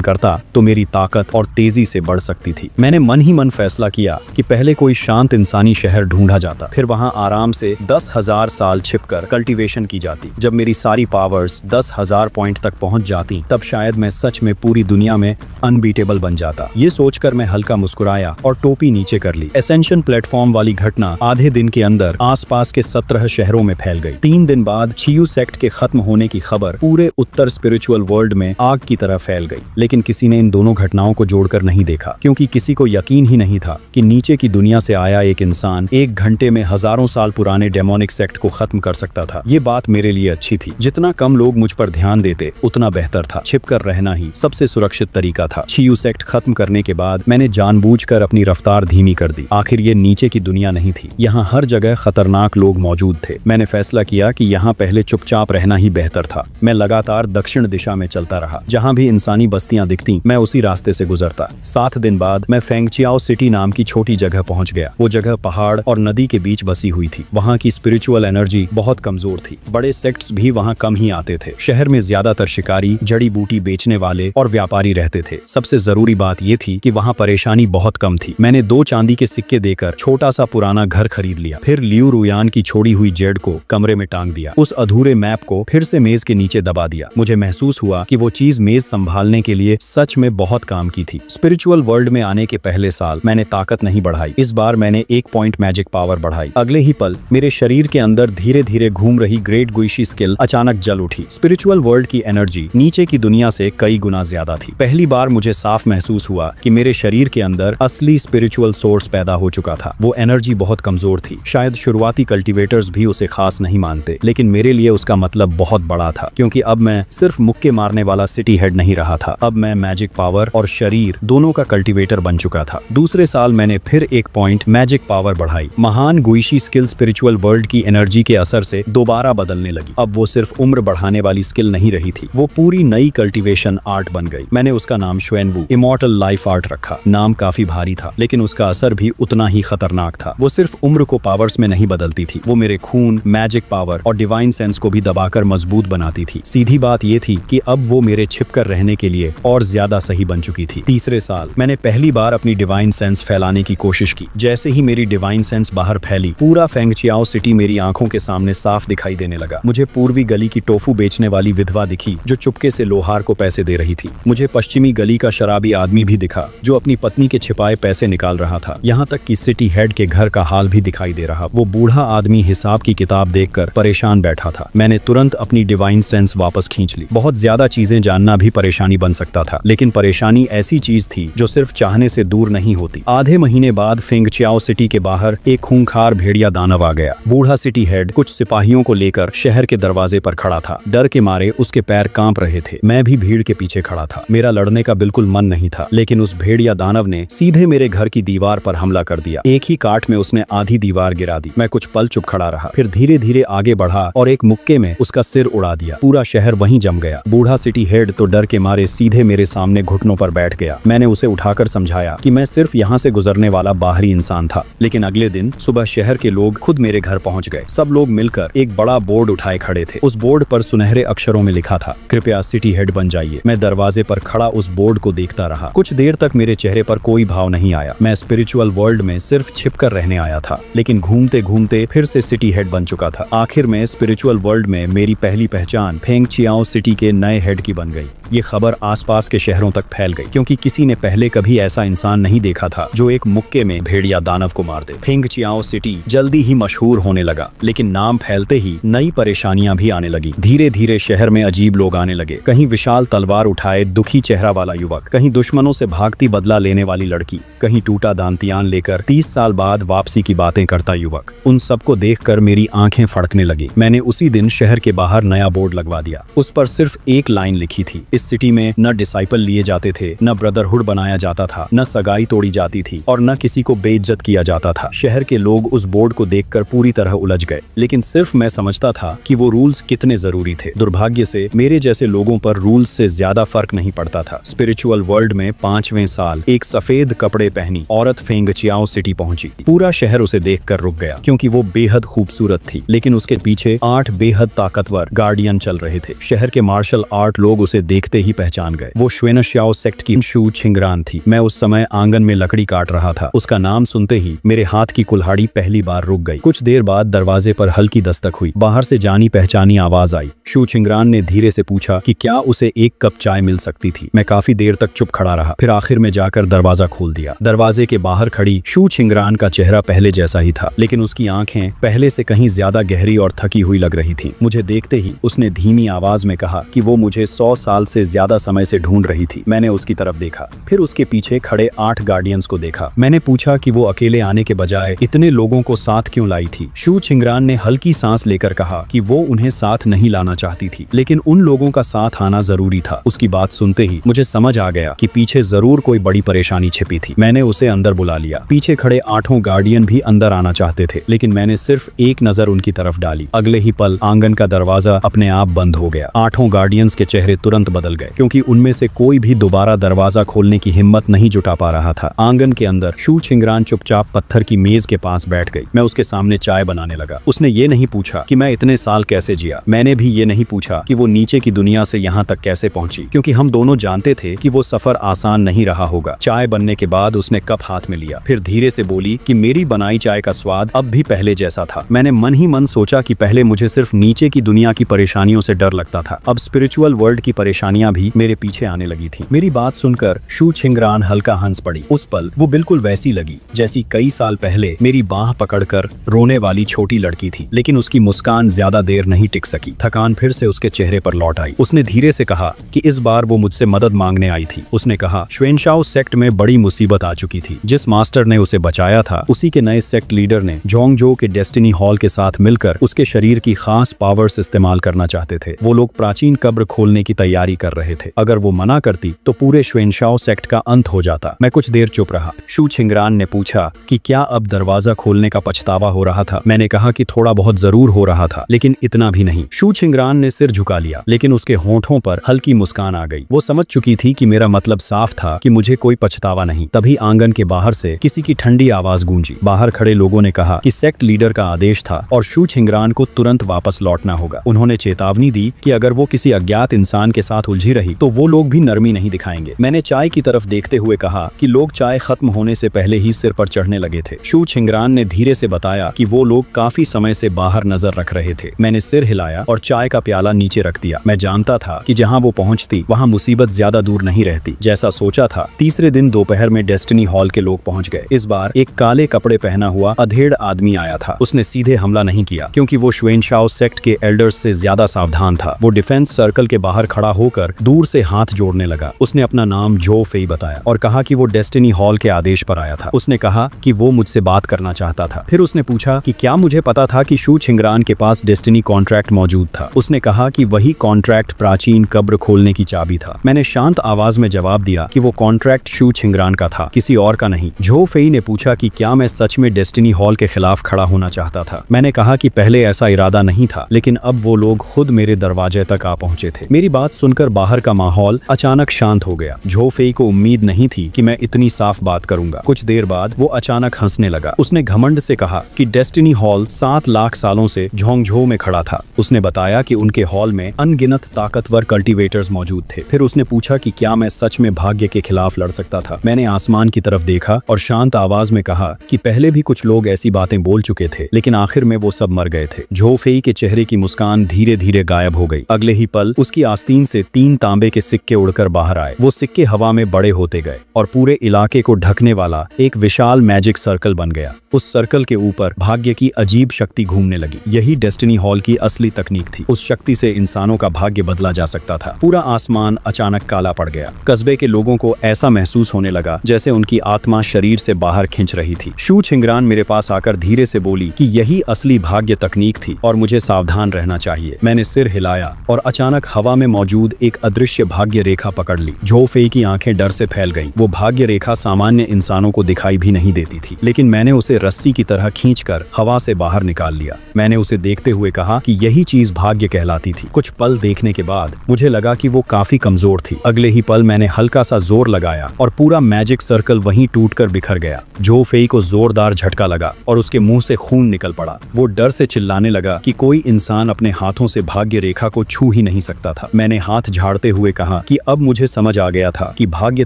करता तो मेरी ताकत और तेजी से बढ़ सकती थी। मैंने मन ही मन फैसला किया कि पहले कोई शांत इंसानी शहर ढूंढा जाता, फिर वहाँ आराम से 10,000 साल छिपकर कल्टीवेशन की जाती। जब मेरी सारी पावर्स 10,000 पॉइंट तक पहुंच जाती, तब शायद मैं सच में पूरी दुनिया में अनबीटेबल बन जाता। ये सोचकर मैं हल्का मुस्कुराया और टोपी नीचे कर ली। एसेंशन प्लेटफॉर्म वाली घटना आधे दिन के अंदर आसपास के 17 शहरों में फैल गई। 3 दिन बाद छियू सेक्ट के खत्म होने की खबर पूरे उत्तर स्पिरिचुअल वर्ल्ड में आग की तरह फैल गई। लेकिन किसी ने इन दोनों घटनाओं को जोड़कर नहीं देखा, क्योंकि किसी को यकीन ही नहीं था कि नीचे की दुनिया से आया एक इंसान 1 घंटे में हजारों साल पुराने डेमोनिक सेक्ट को खत्म कर सकता था। ये बात मेरे लिए अच्छी थी। जितना कम लोग मुझ पर ध्यान देते उतना बेहतर था। छिपकर रहना ही सबसे सुरक्षित तरीका था। छियू सेक्ट खत्म करने के बाद मैंने जानबूझकर अपनी रफ्तार धीमी कर दी। आखिर ये नीचे की दुनिया नहीं थी। यहाँ हर जगह खतरनाक लोग मौजूद थे। मैंने फैसला किया कि यहाँ पहले चुपचाप रहना ही बेहतर था। मैं लगातार दक्षिण दिशा में चलता रहा। जहाँ भी इंसानी बस्तियां दिखती, मैं उसी रास्ते से गुजरता। 7 दिन बाद मैं फेंगचियाओ सिटी नाम की छोटी जगह पहुंच गया। वो जगह पहाड़ और नदी के बीच बसी हुई थी। वहाँ की स्पिरिचुअल एनर्जी बहुत कमजोर थी। बड़े सेक्ट्स भी वहाँ कम ही आते थे। शहर में ज्यादातर शिकारी, जड़ी बूटी बेचने वाले और व्यापारी रहते थे। सबसे जरूरी बात ये थी कि वहाँ परेशानी बहुत कम थी। मैंने 2 चांदी के सिक्के देकर छोटा सा पुराना घर खरीद लिया। फिर लियू रुयान की छोड़ी हुई जेड को कमरे में टांग दिया। उस अधूरे मैप को फिर से मेज के नीचे दबा दिया। मुझे महसूस हुआ कि वो चीज मेज संभालने के लिए सच में बहुत काम की थी। स्पिरिचुअल वर्ल्ड में आने के पहले साल मैंने ताकत नहीं बढ़ाई। इस बार मैंने 1 पॉइंट मैजिक पावर बढ़ाई। अगले ही पल मेरे शरीर के अंदर धीरे धीरे घूम रही ग्रेट गुइशी स्किल अचानक जल उठी। स्पिरिचुअल वर्ल्ड की एनर्जी नीचे की दुनिया से कई गुना ज्यादा थी। पहली बार मुझे साफ महसूस हुआ कि मेरे शरीर के अंदर असली स्पिरिचुअल सोर्स पैदा हो चुका था। वो एनर्जी बहुत कमजोर थी। शायद शुरुआती कल्टीवेटर्स भी उसे खास नहीं मानते, लेकिन मेरे लिए उसका मतलब बहुत बड़ा था, क्योंकि अब मैं सिर्फ मुक्के मारने वाला सिटी हेड नहीं रहा था। अब मैं मैजिक पावर और शरीर दोनों का कल्टीवेटर बन चुका था। दूसरे साल मैंने फिर 1 पॉइंट मैजिक पावर बढ़ाई। महान गुइशी स्किल स्पिरिचुअल वर्ल्ड की एनर्जी के असर से दोबारा बदलने लगी। अब वो सिर्फ उम्र बढ़ाने वाली स्किल नहीं रही थी, वो पूरी नई कल्टीवेशन आर्ट बन गई। मैंने उसका नाम श्वेनवू इमॉर्टल लाइफ आर्ट रखा। नाम काफी भारी था, लेकिन उसका असर भी उतना ही खतरनाक था। वो सिर्फ उम्र को पावर्स में नहीं बदलती थी, वो मेरे खून, मैजिक पावर और डिवाइन सेंस को भी दबाकर मजबूत बनाती थी। सीधी बात ये थी कि अब वो मेरे छिपकर रहने के लिए और ज्यादा सही बन चुकी थी। तीसरे साल मैंने पहली बार अपनी डिवाइन सेंस फैलाने की कोशिश की। जैसे ही मेरी डिवाइन सेंस बाहर फैली, पूरा फेंगचियाओ सिटी मेरी आंखों के सामने साफ दिखाई देने लगा। मुझे पूर्वी गली की टोफू बेचने वाली विधवा दिखी, जो चुपके से लोहार को पैसे दे रही थी। मुझे पश्चिमी गली का शराबी आदमी भी दिखा, जो अपनी पत्नी के छिपाए पैसे निकाल रहा था। यहाँ तक कि सिटी हेड के घर का हाल भी दिखाई दे रहा। वो बूढ़ा आदमी हिसाब की किताब देखकर परेशान बैठा था। मैंने तुरंत अपनी डिवाइन सेंस वापस खींच ली। बहुत ज्यादा चीजें जानना भी परेशानी बन सकता था, लेकिन परेशानी ऐसी चीज थी जो सिर्फ चाहने से दूर नहीं होती। आधे महीने बाद फेंगचियाओ सिटी के बाहर एक खूंखार भेड़िया दानव आ गया। बूढ़ा सिटी हेड कुछ सिपाहियों को लेकर शहर के दरवाजे पर खड़ा था। डर के मारे उसके पैर कांप रहे थे। मैं भी भीड़ के पीछे खड़ा था। मेरा लड़ने का बिल्कुल मन नहीं था, लेकिन उस भेड़िया दानव ने सीधे मेरे घर की दीवार पर हमला कर दिया। एक ही काट में उसने आधी दीवार गिरा दी। मैं कुछ पल चुप खड़ा रहा, फिर धीरे धीरे आगे बढ़ा और एक मुक्के में उसका सिर उड़ा दिया। पूरा शहर वहीं जम गया। बूढ़ा सिटी हेड तो डर के मारे सीधे मेरे सामने घुटनों पर बैठ गया। मैंने उसे उठाकर समझाया कि मैं सिर्फ यहाँ से गुजरने वाला बाहरी इंसान था। लेकिन अगले दिन सुबह शहर के लोग खुद मेरे घर पहुंच गए। सब लोग मिलकर एक बड़ा बोर्ड उठाए खड़े थे। उस बोर्ड पर सुनहरे अक्षरों में लिखा था, कृपया सिटी हेड बन जाइए। मैं दरवाजे पर खड़ा उस बोर्ड को देखता रहा। रहा। कुछ देर तक मेरे चेहरे पर कोई भाव नहीं आया। मैं स्पिरिचुअल वर्ल्ड में सिर्फ छिपकर रहने आया था, लेकिन घूमते घूमते फिर से सिटी हेड बन चुका था। आखिर में स्पिरिचुअल वर्ल्ड में मेरी पहली पहचान फेंगचियाओ सिटी के नए हेड की बन गई। ये खबर आसपास के शहरों तक फैल गई, क्योंकि किसी ने पहले कभी ऐसा इंसान नहीं देखा था जो एक मुक्के में भेड़िया दानव को मार दे। फेंगचियाओ सिटी जल्दी ही मशहूर होने लगा, लेकिन नाम फैलते ही नई परेशानियां भी आने लगी। धीरे धीरे शहर में अजीब लोग आने लगे। कहीं विशाल तलवार उठाए दुखी चेहरा वाला युवक, कहीं दुश्मनों से भागती बदला लेने वाली लड़की, कहीं टूटा दांतियान लेकर 30 साल बाद वापसी की बातें करता युवक। उन सबको देखकर मेरी आंखें फड़कने लगी। मैंने उसी दिन शहर के बाहर नया बोर्ड लगवा दिया। उस पर सिर्फ एक लाइन लिखी थी, इस सिटी में न डिसाइपल लिए जाते थे, न ब्रदरहुड बनाया जाता था, न सगाई तोड़ी जाती थी और न किसी को बेइज्जत किया जाता था। शहर के लोग उस बोर्ड को देखकर पूरी तरह उलझ गए, लेकिन सिर्फ मैं समझता था कि वो रूल्स कितने जरूरी थे। दुर्भाग्य से मेरे जैसे लोगों पर रूल्स से ज्यादा फर्क नहीं पड़ता था। स्पिरिचुअल वर्ल्ड में 5वें साल एक सफेद कपड़े पहनी औरत फेंगचियाओ सिटी पहुंची। पूरा शहर उसे देखकर रुक गया, क्योंकि वो बेहद खूबसूरत थी, लेकिन उसके पीछे 8 बेहद ताकतवर गार्डियन चल रहे थे। शहर के मार्शल आर्ट लोग उसे देखते ही पहचान गए। वो श्वेनशियाओ सेक्ट की शू छिंगरान थी। मैं उस समय आंगन में लकड़ी काट रहा था। उसका नाम सुनते ही मेरे हाथ की कुल्हाड़ी पहली बार रुक गई। कुछ देर बाद दरवाजे पर हल्की दस्तक हुई। बाहर से जानी पहचानी आवाज आई। शू छिंगरान ने धीरे से पूछा कि क्या उसे एक कप चाय मिल सकती थी। मैं काफी देर तक चुप खड़ा रहा, फिर आखिर में जाकर दरवाजा खोल दिया। दरवाजे के बाहर खड़ी शू छिंगरान का चेहरा पहले जैसा ही था, लेकिन उसकी आंखें पहले से कहीं ज्यादा गहरी और थकी हुई लग रही थी। मुझे देखते ही उसने धीमी आवाज में कहा कि वो मुझे 100 साल से ज्यादा समय से ढूंढ रही थी। मैंने उसकी तरफ देखा, फिर उसके पीछे खड़े 8 गार्डियंस को देखा। मैंने पूछा कि वो अकेले आने के बजाय इतने लोगों को साथ क्यों लाई थी। शू छिंगरान ने हल्की सांस लेकर कहा कि वो उन्हें साथ नहीं लाना चाहती थी, लेकिन उन लोगों का साथ आना जरूरी था। उसकी बात सुनते ही मुझे समझ आ गया कि पीछे जरूर कोई बड़ी परेशानी छिपी थी। मैंने उसे अंदर बुला लिया। पीछे खड़े 8 गार्डियन भी अंदर आना चाहते थे, लेकिन मैंने सिर्फ एक नजर उनकी तरफ डाली। अगले ही पल आंगन का दरवाजा अपने आप बंद हो गया। 8 गार्डियंस के चेहरे तुरंत बदल गए, क्योंकि उनमें से कोई भी दोबारा दरवाजा खोलने की हिम्मत नहीं जुटा पा रहा था। आंगन के अंदर शू छिंगरान चुपचाप पत्थर की मेज के पास बैठ गई। मैं उसके सामने चाय बनाने लगा। उसने ये नहीं पूछा कि मैं इतने साल कैसे जिया। मैंने भी ये नहीं पूछा कि वो नीचे की दुनिया से यहाँ तक कैसे पहुंची, क्योंकि हम दोनों जानते थे कि वो सफर आसान नहीं रहा होगा। चाय बनने के बाद उसने कप हाथ में लिया, फिर धीरे से बोली कि मेरी बनाई चाय का स्वाद अब भी पहले जैसा था। मैंने मन ही मन सोचा कि पहले मुझे सिर्फ नीचे की दुनिया की परेशानियों से डर लगता था, अब स्पिरिचुअल वर्ल्ड की परेशानियां भी मेरे पीछे आने लगी थी। मेरी बात सुनकर शू छिंगरान हल्का हंस पड़ी। उस पल वो बिल्कुल वैसी लगी जैसी कई साल पहले मेरी बाह पकड़कर रोने वाली छोटी लड़की थी, लेकिन उसकी मुस्कान ज्यादा देर नहीं टिक सकी। थकान फिर से उसके चेहरे पर लौट आई। उसने धीरे से कहा कि इस बार वो मुझसे मदद मांगने आई थी। उसने कहा श्वेनशाओ सेक्ट में बड़ी मुसीबत आ चुकी थी। जिस मास्टर ने उसे बचाया था, उसी के नए सेक्ट लीडर ने जोंगजो के डेस्टिनी हॉल के साथ मिलकर उसके शरीर की खास पावर्स इस्तेमाल करना चाहते थे। वो लोग प्राचीन कब्र खोलने की तैयारी कर रहे थे। अगर वो मना करती तो पूरे श्वेनशाओ सेक्ट का अंत हो जाता। मैं कुछ देर चुप रहा। शू छिंगरान ने पूछा कि क्या अब दरवाजा खोलने का पछतावा हो रहा था। मैंने कहा कि थोड़ा बहुत जरूर हो रहा था, लेकिन इतना भी नहीं। शू छिंगरान ने सिर झुका लिया, लेकिन उसके होंठों पर हल्की मुस्कान आ गई। वो समझ चुकी थी कि मेरा मतलब साफ था कि मुझे कोई पछतावा नहीं। तभी आंगन के बाहर से किसी की ठंडी आवाज गूंजी। बाहर खड़े लोगों ने कहा कि सेक्ट लीडर का आदेश था और शू छिंगरान को तुरंत वापस लौटना होगा। उन्होंने चेतावनी दी कि अगर वो किसी अज्ञात इंसान के साथ उलझी रही तो वो लोग भी नरमी नहीं दिखाएंगे। मैंने चाय की तरफ देखते हुए कहा कि लोग चाय खत्म होने से पहले ही सिर पर चढ़ने लगे थे। शू छिंगरान ने धीरे से बताया कि वो लोग काफी समय से बाहर नजर रख रहे थे। मैंने सिर हिलाया और चाय का प्याला नीचे रख दिया। मैं जानता था कि जहां वो पहुंचती वहां मुसीबत ज्यादा दूर नहीं रहती। जैसा सोचा था, तीसरे दिन दोपहर में डेस्टिनी हॉल के लोग पहुंच गए। इस बार एक काले कपड़े पहना हुआ अधेड़ आदमी आया था। उसने सीधे हमला नहीं किया, क्योंकि वो श्वेनशाओ सेक्ट के एल्डर्स से ज्यादा सावधान था। वो डिफेंस सर्कल के बाहर खड़ा होकर दूर से हाथ जोड़ने लगा। उसने अपना नाम जो फेई बताया और कहा कि वो डेस्टिनी हॉल के आदेश पर आया था। उसने कहा कि वो मुझसे बात करना चाहता था। फिर उसने पूछा कि क्या मुझे पता था कि शू छिंगरान के पास डेस्टिनी कॉन्ट्रैक्ट मौजूद था। उसने कहा कि वही कॉन्ट्रैक्ट प्राचीन कब्र खोलने की चाबी था। मैंने शांत आवाज में जवाब दिया कि वो कॉन्ट्रैक्ट शू छिंगरान का था, किसी और का नहीं। झो फेई ने पूछा कि क्या मैं सच में डेस्टिनी हॉल के खिलाफ खड़ा होना चाहता था। मैंने कहा कि पहले ऐसा इरादा नहीं था, लेकिन अब वो लोग खुद मेरे दरवाजे तक आ पहुंचे थे। मेरी बात सुनकर देखकर बाहर का माहौल अचानक शांत हो गया। झो फेई को उम्मीद नहीं थी कि मैं इतनी साफ बात करूंगा। कुछ देर बाद वो अचानक हंसने लगा। उसने घमंड से कहा कि डेस्टिनी हॉल 7 लाख सालों से झोंगझो में खड़ा था। उसने बताया कि उनके हॉल में अनगिनत ताकतवर कल्टीवेटर्स मौजूद थे। फिर उसने पूछा कि क्या मैं सच में भाग्य के खिलाफ लड़ सकता था। मैंने आसमान की तरफ देखा और शांत आवाज में कहा कि पहले भी कुछ लोग ऐसी बातें बोल चुके थे, लेकिन आखिर में वो सब मर गए थे। झो फेई के चेहरे की मुस्कान धीरे धीरे गायब हो गई। अगले ही पल उसकी आस्तीन से 3 तांबे के सिक्के उड़कर बाहर आए। वो सिक्के हवा में बड़े होते गए और पूरे इलाके को ढकने वाला एक विशाल मैजिक सर्कल बन गया। उस सर्कल के ऊपर भाग्य की अजीब शक्ति घूमने लगी। यही डेस्टिनी हॉल की असली तकनीक थी। उस शक्ति से इंसानों का भाग्य बदला जा सकता था। पूरा आसमान अचानक काला पड़ गया। कस्बे के लोगों को ऐसा महसूस होने लगा जैसे उनकी आत्मा शरीर से बाहर खिंच रही थी। शू छिंगरान मेरे पास आकर धीरे से बोली कि यही असली भाग्य तकनीक थी और मुझे सावधान रहना चाहिए। मैंने सिर हिलाया और अचानक हवा में मौजूद एक अदृश्य भाग्य रेखा पकड़ ली। झो फेई की आंखें डर से फैल गईं। वो भाग्य रेखा सामान्य इंसानों को दिखाई भी नहीं देती थी, लेकिन मैंने उसे रस्सी की तरह खींचकर हवा से बाहर निकाल लिया। मैंने उसे देखते हुए कहा कि यही चीज भाग्य कहलाती थी। कुछ पल देखने के बाद मुझे लगा कि वो काफी कमजोर थी। अगले ही पल मैंने हल्का सा जोर लगाया और पूरा मैजिक सर्कल वहीं टूटकर बिखर गया। झो फेई को जोरदार झटका लगा और उसके मुंह से खून निकल पड़ा। वो डर से चिल्लाने लगा कि कोई इंसान अपने हाथों से भाग्य रेखा को छू ही नहीं सकता था। मैंने हाथ झाड़ते हुए कहा कि अब मुझे समझ आ गया था कि भाग्य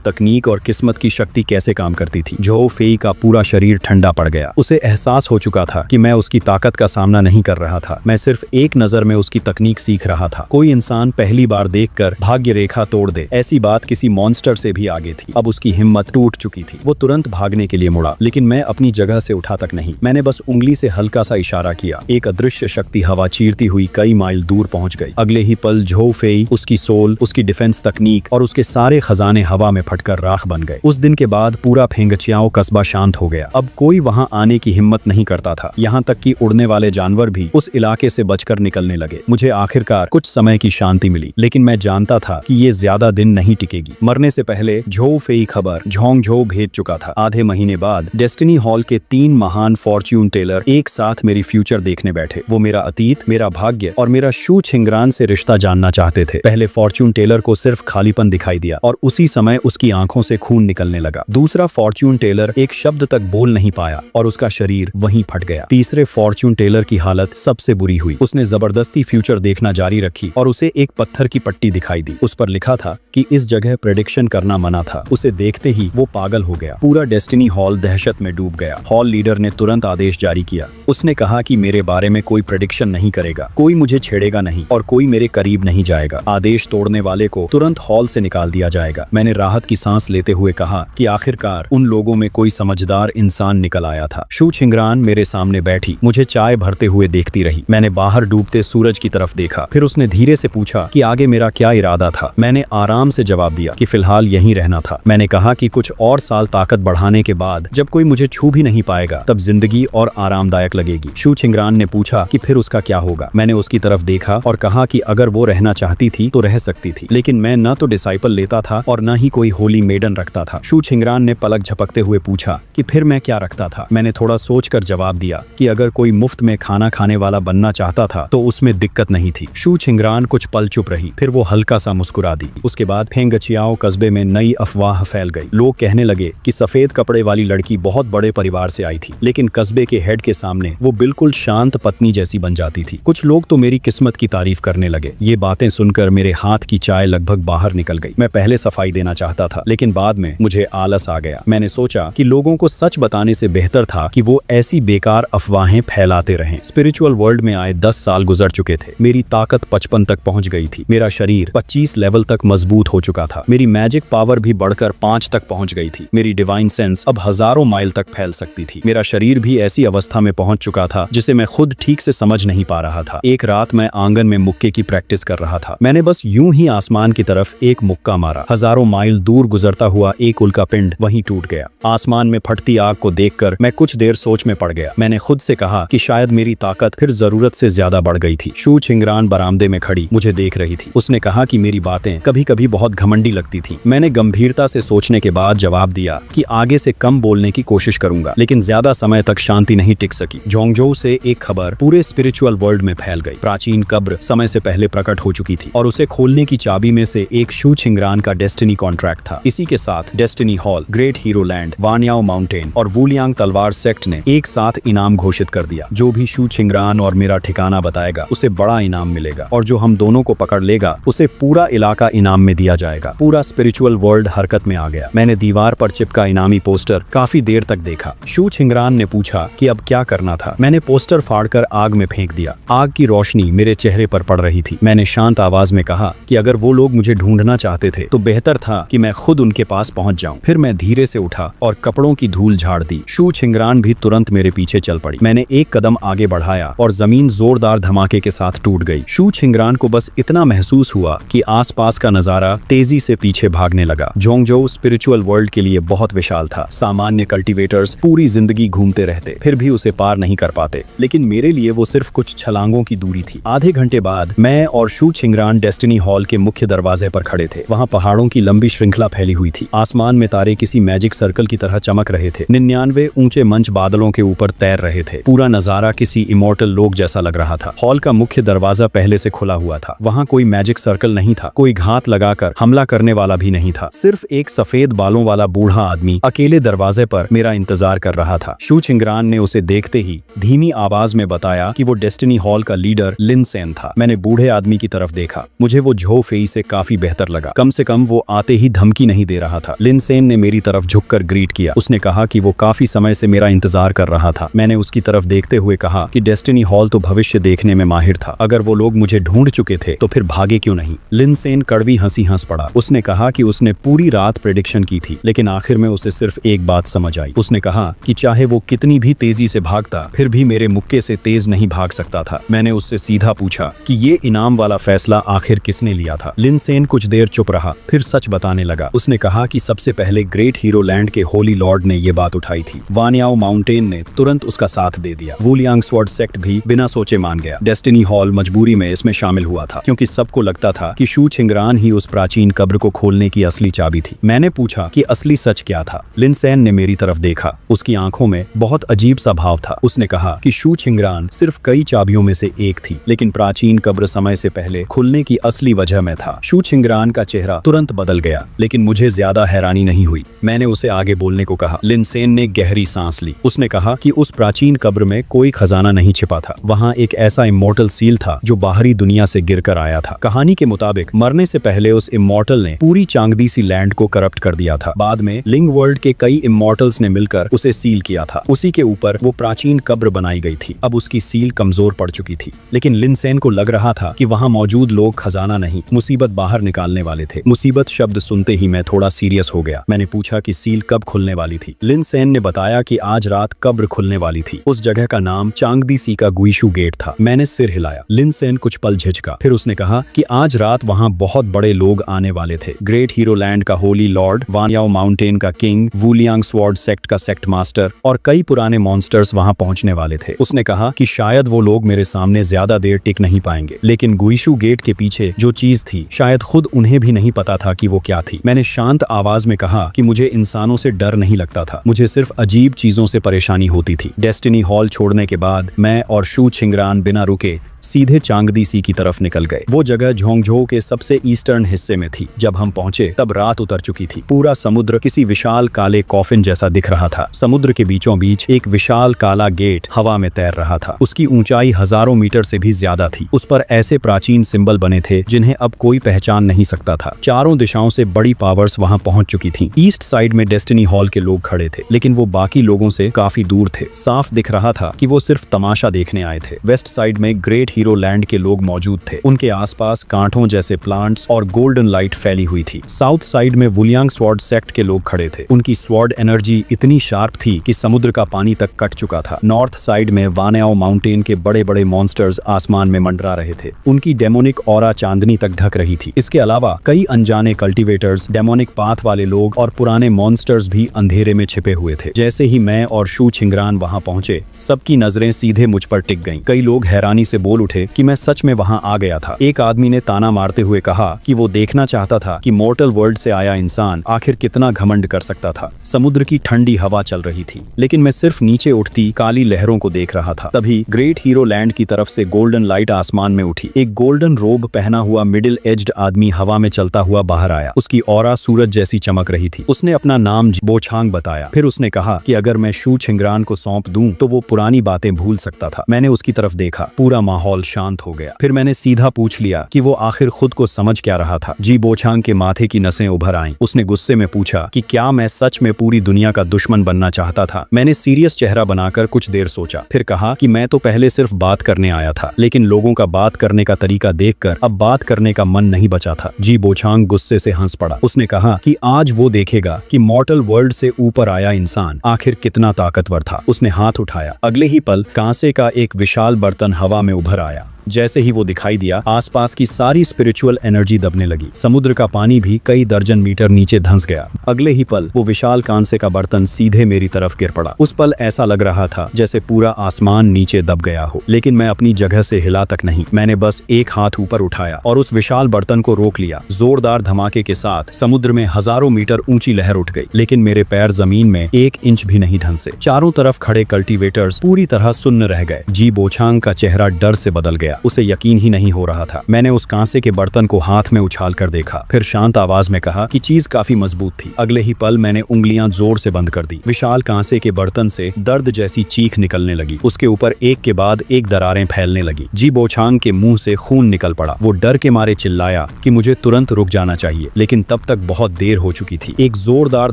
तकनीक और किस्मत की शक्ति कैसे काम करती थी। झो फेई का पूरा शरीर ठंडा पड़ गया। उसे एहसास हो चुका था कि मैं उसकी ताकत का सामना नहीं कर रहा था। मैं सिर्फ एक नजर में उसकी तकनीक सीख रहा था। कोई इंसान पहली बार देखकर भाग्य रेखा तोड़ दे, ऐसी बात किसी मॉन्स्टर से भी आगे थी। अब उसकी हिम्मत टूट चुकी थी। वो तुरंत भागने के लिए मुड़ा, लेकिन मैं अपनी जगह से उठा तक नहीं। मैंने बस उंगली से हल्का सा इशारा किया। एक अदृश्य शक्ति हवा चीरती हुई कई माइल दूर पहुंच गई। अगले ही पल झो फेई, उसकी सोल, उसकी डिफेंस तकनीक और उसके सारे खजाने हवा में फटकर राख बन गए। उस दिन के बाद पूरा फेंगचियाओ कस्बा शांत हो गया। अब कोई वहां आने की हिम्मत नहीं करता था। यहाँ तक कि उड़ने वाले जानवर भी उस इलाके से बचकर निकलने लगे। मुझे आखिरकार कुछ समय की शांति मिली, लेकिन मैं जानता था कि ये ज्यादा दिन नहीं टिकेगी। मरने से पहले झो फेई खबर झोंगझो भेज चुका था। आधे महीने बाद डेस्टिनी हॉल के 3 महान फॉर्च्यून टेलर एक साथ मेरी फ्यूचर देखने बैठे। वो मेरा अतीत, मेरा भाग्य और मेरा शू छिंगरान से रिश्ता जानना चाहते थे। पहले फॉर्च्यून टेलर को सिर्फ खालीपन दिखाई दिया और उसी समय उसकी आंखों से खून निकलने लगा। दूसरा फॉर्च्यून टेलर एक शब्द तक बोल नहीं पाया और उसका शरीर वहीं फट गया। तीसरे फॉर्च्यून टेलर की हालत सबसे बुरी हुई। उसने जबरदस्ती फ्यूचर देखना जारी रखी और उसे एक पत्थर की पट्टी दिखाई दी। उस पर लिखा था कि इस जगह प्रेडिक्शन करना मना था। उसे देखते ही वो पागल हो गया। पूरा डेस्टिनी हॉल दहशत में डूब गया। हॉल लीडर ने तुरंत आदेश जारी किया। उसने कहा कि मेरे बारे में कोई प्रेडिक्शन नहीं करेगा, कोई मुझे छेड़ेगा नहीं और कोई मेरे करीब नहीं जाएगा। आदेश तोड़ने वाले को तुरंत हॉल से निकाल दिया जाएगा। मैंने राहत की सांस लेते हुए कहा कि आखिरकार उन लोगों में कोई समझदार इंसान निकल आया था। शू छिंगरान मेरे सामने बैठी मुझे चाय भरते हुए देखती रही। मैंने बाहर डूबते सूरज की तरफ देखा। फिर उसने धीरे से पूछा कि आगे मेरा क्या इरादा था। मैंने आराम से जवाब दिया कि फिलहाल यहीं रहना था। मैंने कहा कि कुछ और साल ताकत बढ़ाने के बाद जब कोई मुझे छू भी नहीं पाएगा तब जिंदगी और आरामदायक लगेगी। शू छिंगरान ने पूछा कि फिर उसका क्या होगा। मैंने उसकी तरफ देखा और कहा कि अगर वो रहना चाहती थी तो रह सकती थी, लेकिन मैं न तो डिसाइपल लेता था और न ही कोई होली मेडन रखता था। शू छिंगरान ने पलक झपकते हुए पूछा कि फिर मैं क्या रखता था। मैंने थोड़ा सोचकर जवाब दिया कि अगर कोई मुफ्त में खाना खाने वाला बनना चाहता था तो उसमें दिक्कत नहीं थी। शू छिंगरान कुछ पल चुप रही, फिर वो हल्का सा मुस्कुरा दी। उसके बाद फेंगचियाओ कस्बे में नई अफवाह फैल गई। लोग कहने लगे कि सफेद कपड़े वाली लड़की बहुत बड़े परिवार से आई थी, लेकिन कस्बे के हेड के सामने वो बिल्कुल शांत पत्नी जैसी बन जाती थी। कुछ लोग तो मेरी किस्मत की तारीफ करने लगे। ये बातें सुनकर मेरे हाथ की चाय लगभग बाहर निकल गई। मैं पहले सफाई देना चाहता था, लेकिन बाद में मुझे आलस आ गया। मैंने सोचा कि लोगों को सच बताने से बेहतर था कि वो ऐसी बेकार अफवाहें फैलाते रहें। स्पिरिचुअल वर्ल्ड में आए 10 साल गुजर चुके थे। मेरी ताकत 55 तक पहुंच गई थी। मेरा शरीर 25 लेवल तक मजबूत हो चुका था। मेरी मैजिक पावर भी बढ़कर 5 तक पहुंच गई थी। मेरी डिवाइन सेंस अब हजारों माइल तक फैल सकती थी। मेरा शरीर भी ऐसी अवस्था में पहुंच चुका था जिसे मैं खुद ठीक से समझ नहीं पा रहा था। एक रात मैं आंगन में मुक्के की प्रैक्टिस कर रहा था। मैंने बस यूं ही आसमान की तरफ एक मुक्का मारा। हजारों माइल दूर गुजरता हुआ एक उल्का पिंड वहीं टूट गया। आसमान में फटती आग को देखकर मैं कुछ देर सोच में पड़ गया। मैंने खुद से कहा कि शायद मेरी ताकत फिर जरूरत से ज्यादा बढ़ गई थी। शू छिंगरान बरामदे में खड़ी मुझे देख रही थी। उसने कहा कि मेरी बातें कभी कभी बहुत घमंडी लगती थी। मैंने गंभीरता से सोचने के बाद जवाब दिया कि आगे से कम बोलने की कोशिश करूंगा, लेकिन ज्यादा समय तक शांति नहीं टिक सकी। झोंगझो से एक खबर पूरे स्पिरिचुअल वर्ल्ड में फैल गई। प्राचीन कब्र समय से पहले प्रकट हो चुकी थी और उसे खोलने खोलने की चाबी में से एक शू छिंगरान का डेस्टिनी कॉन्ट्रैक्ट था। इसी के साथ destiny hall, great hero land, वानयाओ माउंटेन और वुलियांग तलवार सेक्ट ने एक साथ इनाम घोषित कर दिया। जो भी शू छिंगरान और मेरा ठिकाना बताएगा उसे बड़ा इनाम मिलेगा, और जो हम दोनों को पकड़ लेगा उसे पूरा इलाका इनाम में दिया जाएगा। पूरा स्पिरिचुअल वर्ल्ड हरकत में आ गया। मैंने दीवार पर चिपका इनामी पोस्टर काफी देर तक देखा। शू छिंगरान ने पूछा कि अब क्या करना था। मैंने पोस्टर फाड़कर आग में फेंक दिया। आग की रोशनी मेरे चेहरे पर पड़ रही थी। मैंने शांत आवाज में कहा कि अगर वो लोग मुझे ढूंढना चाहते थे तो बेहतर था कि मैं खुद उनके पास पहुंच जाऊं। फिर मैं धीरे से उठा और कपड़ों की धूल झाड़ दी। शू छिंगरान भी तुरंत मेरे पीछे चल पड़ी। मैंने एक कदम आगे बढ़ाया और जमीन जोरदार धमाके के साथ टूट गई। शू छिंगरान को बस इतना महसूस हुआ कि आसपास का नजारा तेजी से पीछे भागने लगा। जोंगजोउ स्पिरिचुअल वर्ल्ड के लिए बहुत विशाल था। सामान्य कल्टीवेटर्स पूरी जिंदगी घूमते रहते, फिर भी उसे पार नहीं कर पाते, लेकिन मेरे लिए वो सिर्फ कुछ छलांगों की दूरी थी। आधे घंटे बाद मैं और शू छिंगरान डेस्टिनी हॉल के मुख्य दरवाजे पर खड़े थे। वहाँ पहाड़ों की लंबी श्रृंखला फैली हुई थी। आसमान में तारे किसी मैजिक सर्कल की तरह चमक रहे थे। 99 ऊंचे मंच बादलों के ऊपर तैर रहे थे। पूरा नजारा किसी इमोर्टल लोक जैसा लग रहा था। हॉल का मुख्य दरवाजा पहले से खुला हुआ था। वहाँ कोई मैजिक सर्कल नहीं था, कोई घात लगाकर हमला करने वाला भी नहीं था। सिर्फ एक सफेद बालों वाला बूढ़ा आदमी अकेले दरवाजे पर मेरा इंतजार कर रहा था। शू छिंगरान ने उसे देखते ही धीमी आवाज में बताया कि वो डेस्टिनी हॉल का लीडर लिन सेन था। मैंने बूढ़े आदमी की तरफ देखा। मुझे वो झो फेई से काफी बेहतर लगा। कम से कम वो आते ही धमकी नहीं दे रहा था। लिन सेन ने मेरी तरफ झुककर ग्रीट किया। उसने कहा कि वो काफी समय से मेरा इंतजार कर रहा था। मैंने उसकी तरफ देखते हुए कहा कि डेस्टिनी हॉल तो भविष्य देखने में माहिर था। अगर वो लोग मुझे ढूंढ चुके थे तो फिर भागे क्यों नहीं। लिन सेन कड़वी हंसी हंस पड़ा। उसने कहा कि उसने पूरी रात प्रेडिक्शन की थी, लेकिन आखिर में उसे सिर्फ एक बात समझ आई। उसने कहा कि चाहे वो कितनी भी तेजी से भागता, फिर भी मेरे मुक्के से तेज नहीं भाग सकता था। मैंने उससे सीधा पूछा कि ये इनाम वाला फैसला आखिर किसने लिया था। लिन सेन कुछ देर चुप रहा, फिर सच बताने लगा। उसने कहा कि सबसे पहले ग्रेट हीरो लैंड के होली लॉर्ड ने ये बात उठाई थी। वानयाओ माउंटेन ने तुरंत उसका साथ दे दिया। वुलियांग स्वॉर्ड सेक्ट भी बिना सोचे मान गया। डेस्टिनी हॉल मजबूरी में इसमें शामिल हुआ था, क्योंकि सबको लगता था कि शू छिंगरान ही उस प्राचीन कब्र को खोलने की असली चाबी थी। मैंने पूछा कि असली सच क्या था। लिन सेन ने मेरी तरफ देखा। उसकी आंखों में बहुत अजीब सा भाव था। उसने कहा कि शू छिंगरान सिर्फ कई चाबियों में से एक थी, लेकिन प्राचीन कब्र समय से पहले खुलने की असली वजह में था। शू छिंगरान का चेहरा तुरंत बदल गया, लेकिन मुझे ज्यादा हैरानी नहीं हुई। मैंने उसे आगे बोलने को कहा। लिन सेन ने गहरी सांस ली। उसने कहा कि उस प्राचीन कब्र में कोई खजाना नहीं छिपा था। वहाँ एक ऐसा इमोर्टल सील था जो बाहरी दुनिया से गिरकर आया था। कहानी के मुताबिक मरने से पहले उस इमोर्टल ने पूरी चांगदी सी लैंड को करप्ट कर दिया था। बाद में लिंग वर्ल्ड के कई इमोर्टल्स ने मिलकर उसे सील किया था। उसी के ऊपर वो प्राचीन कब्र बनाई गई थी। अब उसकी सील कमजोर पड़ चुकी थी, लेकिन लिन सेन को लग रहा था कि वहाँ मौजूद लोग खजाना नहीं, मुसीबत बाहर निकालने वाले थे। मुसीबत शब्द सुनते ही मैं थोड़ा सीरियस हो गया। मैंने पूछा कि सील कब खुलने वाली थी। लिन सेन ने बताया कि आज रात कब्र खुलने वाली थी। उस जगह का नाम चांगदी सी का गुइशु गेट था। मैंने सिर हिलाया। लिन सेन कुछ पल झिझका, फिर उसने कहा कि आज रात वहाँ बहुत बड़े लोग आने वाले थे। ग्रेट हीरो लैंड का होली लॉर्ड, वानयाओ माउंटेन का किंग, वुलियांग स्वॉर्ड सेक्ट का सेक्ट मास्टर और कई पुराने मॉन्स्टर्स वहाँ पहुँचने वाले थे। उसने कहा कि शायद वो लोग मेरे सामने ज्यादा देर टिक नहीं पाएंगे, लेकिन गुइशु गेट के पीछे जो चीज थी शायद खुद उन्हें भी नहीं पता था कि वो क्या थी। मैंने शांत आवाज में कहा कि मुझे इंसानों से डर नहीं लगता था, मुझे सिर्फ अजीब चीजों से परेशानी होती थी। डेस्टिनी हॉल छोड़ने के बाद मैं और शू छिंगरान बिना रुके सीधे चांगदी सी की तरफ निकल गए। वो जगह झोंगझो के सबसे ईस्टर्न हिस्से में थी। जब हम पहुंचे तब रात उतर चुकी थी। पूरा समुद्र किसी विशाल काले कॉफिन जैसा दिख रहा था। समुद्र के बीचों बीच एक विशाल काला गेट हवा में तैर रहा था। उसकी ऊंचाई हजारों मीटर से भी ज्यादा थी। उस पर ऐसे प्राचीन सिंबल बने थे जिन्हें अब कोई पहचान नहीं सकता था। चारों दिशाओं से बड़ी पावर्स वहां पहुंच चुकी थी। ईस्ट साइड में डेस्टिनी हॉल के लोग खड़े थे, लेकिन वो बाकी लोगों से काफी दूर थे। साफ दिख रहा था कि वो सिर्फ तमाशा देखने आए थे। वेस्ट साइड में ग्रेट हीरो लैंड के लोग मौजूद थे। उनके आसपास कांटों जैसे प्लांट्स और गोल्डन लाइट फैली हुई थी। साउथ साइड में वुलियांग स्वॉर्ड सेक्ट के लोग खड़े थे। उनकी स्वॉर्ड एनर्जी इतनी शार्प थी कि समुद्र का पानी तक कट चुका था। नॉर्थ साइड में वानयाओ माउंटेन के बड़े बड़े मॉन्स्टर्स आसमान में मंडरा रहे थे। उनकी डेमोनिक ऑरा चांदनी तक ढक रही थी। इसके अलावा कई अनजाने कल्टीवेटर्स, डेमोनिक पाथ वाले लोग और पुराने मॉन्स्टर्स भी अंधेरे में छिपे हुए थे। जैसे ही मैं और शू छिंगरान वहां पहुंचे, सबकी नजरें सीधे मुझ पर टिक गईं। कई लोग हैरानी से बोल उठे कि मैं सच में वहां आ गया था। एक आदमी ने ताना मारते हुए कहा कि वो देखना चाहता था कि मॉर्टल वर्ल्ड से आया इंसान आखिर कितना घमंड कर सकता था। समुद्र की ठंडी हवा चल रही थी, लेकिन मैं सिर्फ नीचे उठती काली लहरों को देख रहा था। तभी ग्रेट हीरो लैंड की तरफ से गोल्डन लाइट आसमान में उठी। एक गोल्डन रोब पहना हुआ मिडिल एज्ड आदमी हवा में चलता हुआ बाहर आया। उसकी ऑरा सूरज जैसी चमक रही थी। उसने अपना नाम जी बोछांग बताया। फिर उसने कहा कि अगर मैं शू छिंगरान को सौंप दूं तो वो पुरानी बातें भूल सकता था। मैंने उसकी तरफ देखा, पूरा माहौल शांत हो गया। फिर मैंने सीधा पूछ लिया कि वो आखिर खुद को समझ क्या रहा था। जी बोछांग के माथे की नसें उभर आईं। उसने गुस्से में पूछा कि क्या मैं सच में पूरी दुनिया का दुश्मन बनना चाहता था। मैंने सीरियस चेहरा बनाकर कुछ देर सोचा, फिर कहा कि मैं तो पहले सिर्फ बात करने आया था, लेकिन लोगों का बात करने का तरीका देखकर अब बात करने का मन नहीं बचा था। जी बोछांग गुस्से से हंस पड़ा। उसने कहा कि आज वो देखेगा कि मॉर्टल वर्ल्ड से ऊपर आया इंसान आखिर कितना ताकतवर था। उसने हाथ उठाया। अगले ही पल कांसे का एक विशाल बर्तन हवा में उभर आया। जैसे ही वो दिखाई दिया, आसपास की सारी स्पिरिचुअल एनर्जी दबने लगी। समुद्र का पानी भी कई दर्जन मीटर नीचे धंस गया। अगले ही पल वो विशाल कांसे का बर्तन सीधे मेरी तरफ गिर पड़ा। उस पल ऐसा लग रहा था जैसे पूरा आसमान नीचे दब गया हो, लेकिन मैं अपनी जगह से हिला तक नहीं। मैंने बस एक हाथ ऊपर उठाया और उस विशाल बर्तन को रोक लिया। जोरदार धमाके के साथ समुद्र में हजारों मीटर ऊंची लहर उठ गई, लेकिन मेरे पैर जमीन में 1 इंच भी नहीं धंसे। चारों तरफ खड़े कल्टीवेटर्स पूरी तरह सुन्न रह गए। जी बोछांग का चेहरा डर से बदल गया। उसे यकीन ही नहीं हो रहा था। मैंने उस कांसे के बर्तन को हाथ में उछाल कर देखा, फिर शांत आवाज में कहा कि चीज काफी मजबूत थी। अगले ही पल मैंने उंगलियां जोर से बंद कर दी। विशाल कांसे के बर्तन से दर्द जैसी चीख निकलने लगी। उसके ऊपर एक के बाद एक दरारें फैलने लगी। जी बोछांग के मुंह से खून निकल पड़ा। वो डर के मारे चिल्लाया कि मुझे तुरंत रुक जाना चाहिए, लेकिन तब तक बहुत देर हो चुकी थी। एक जोरदार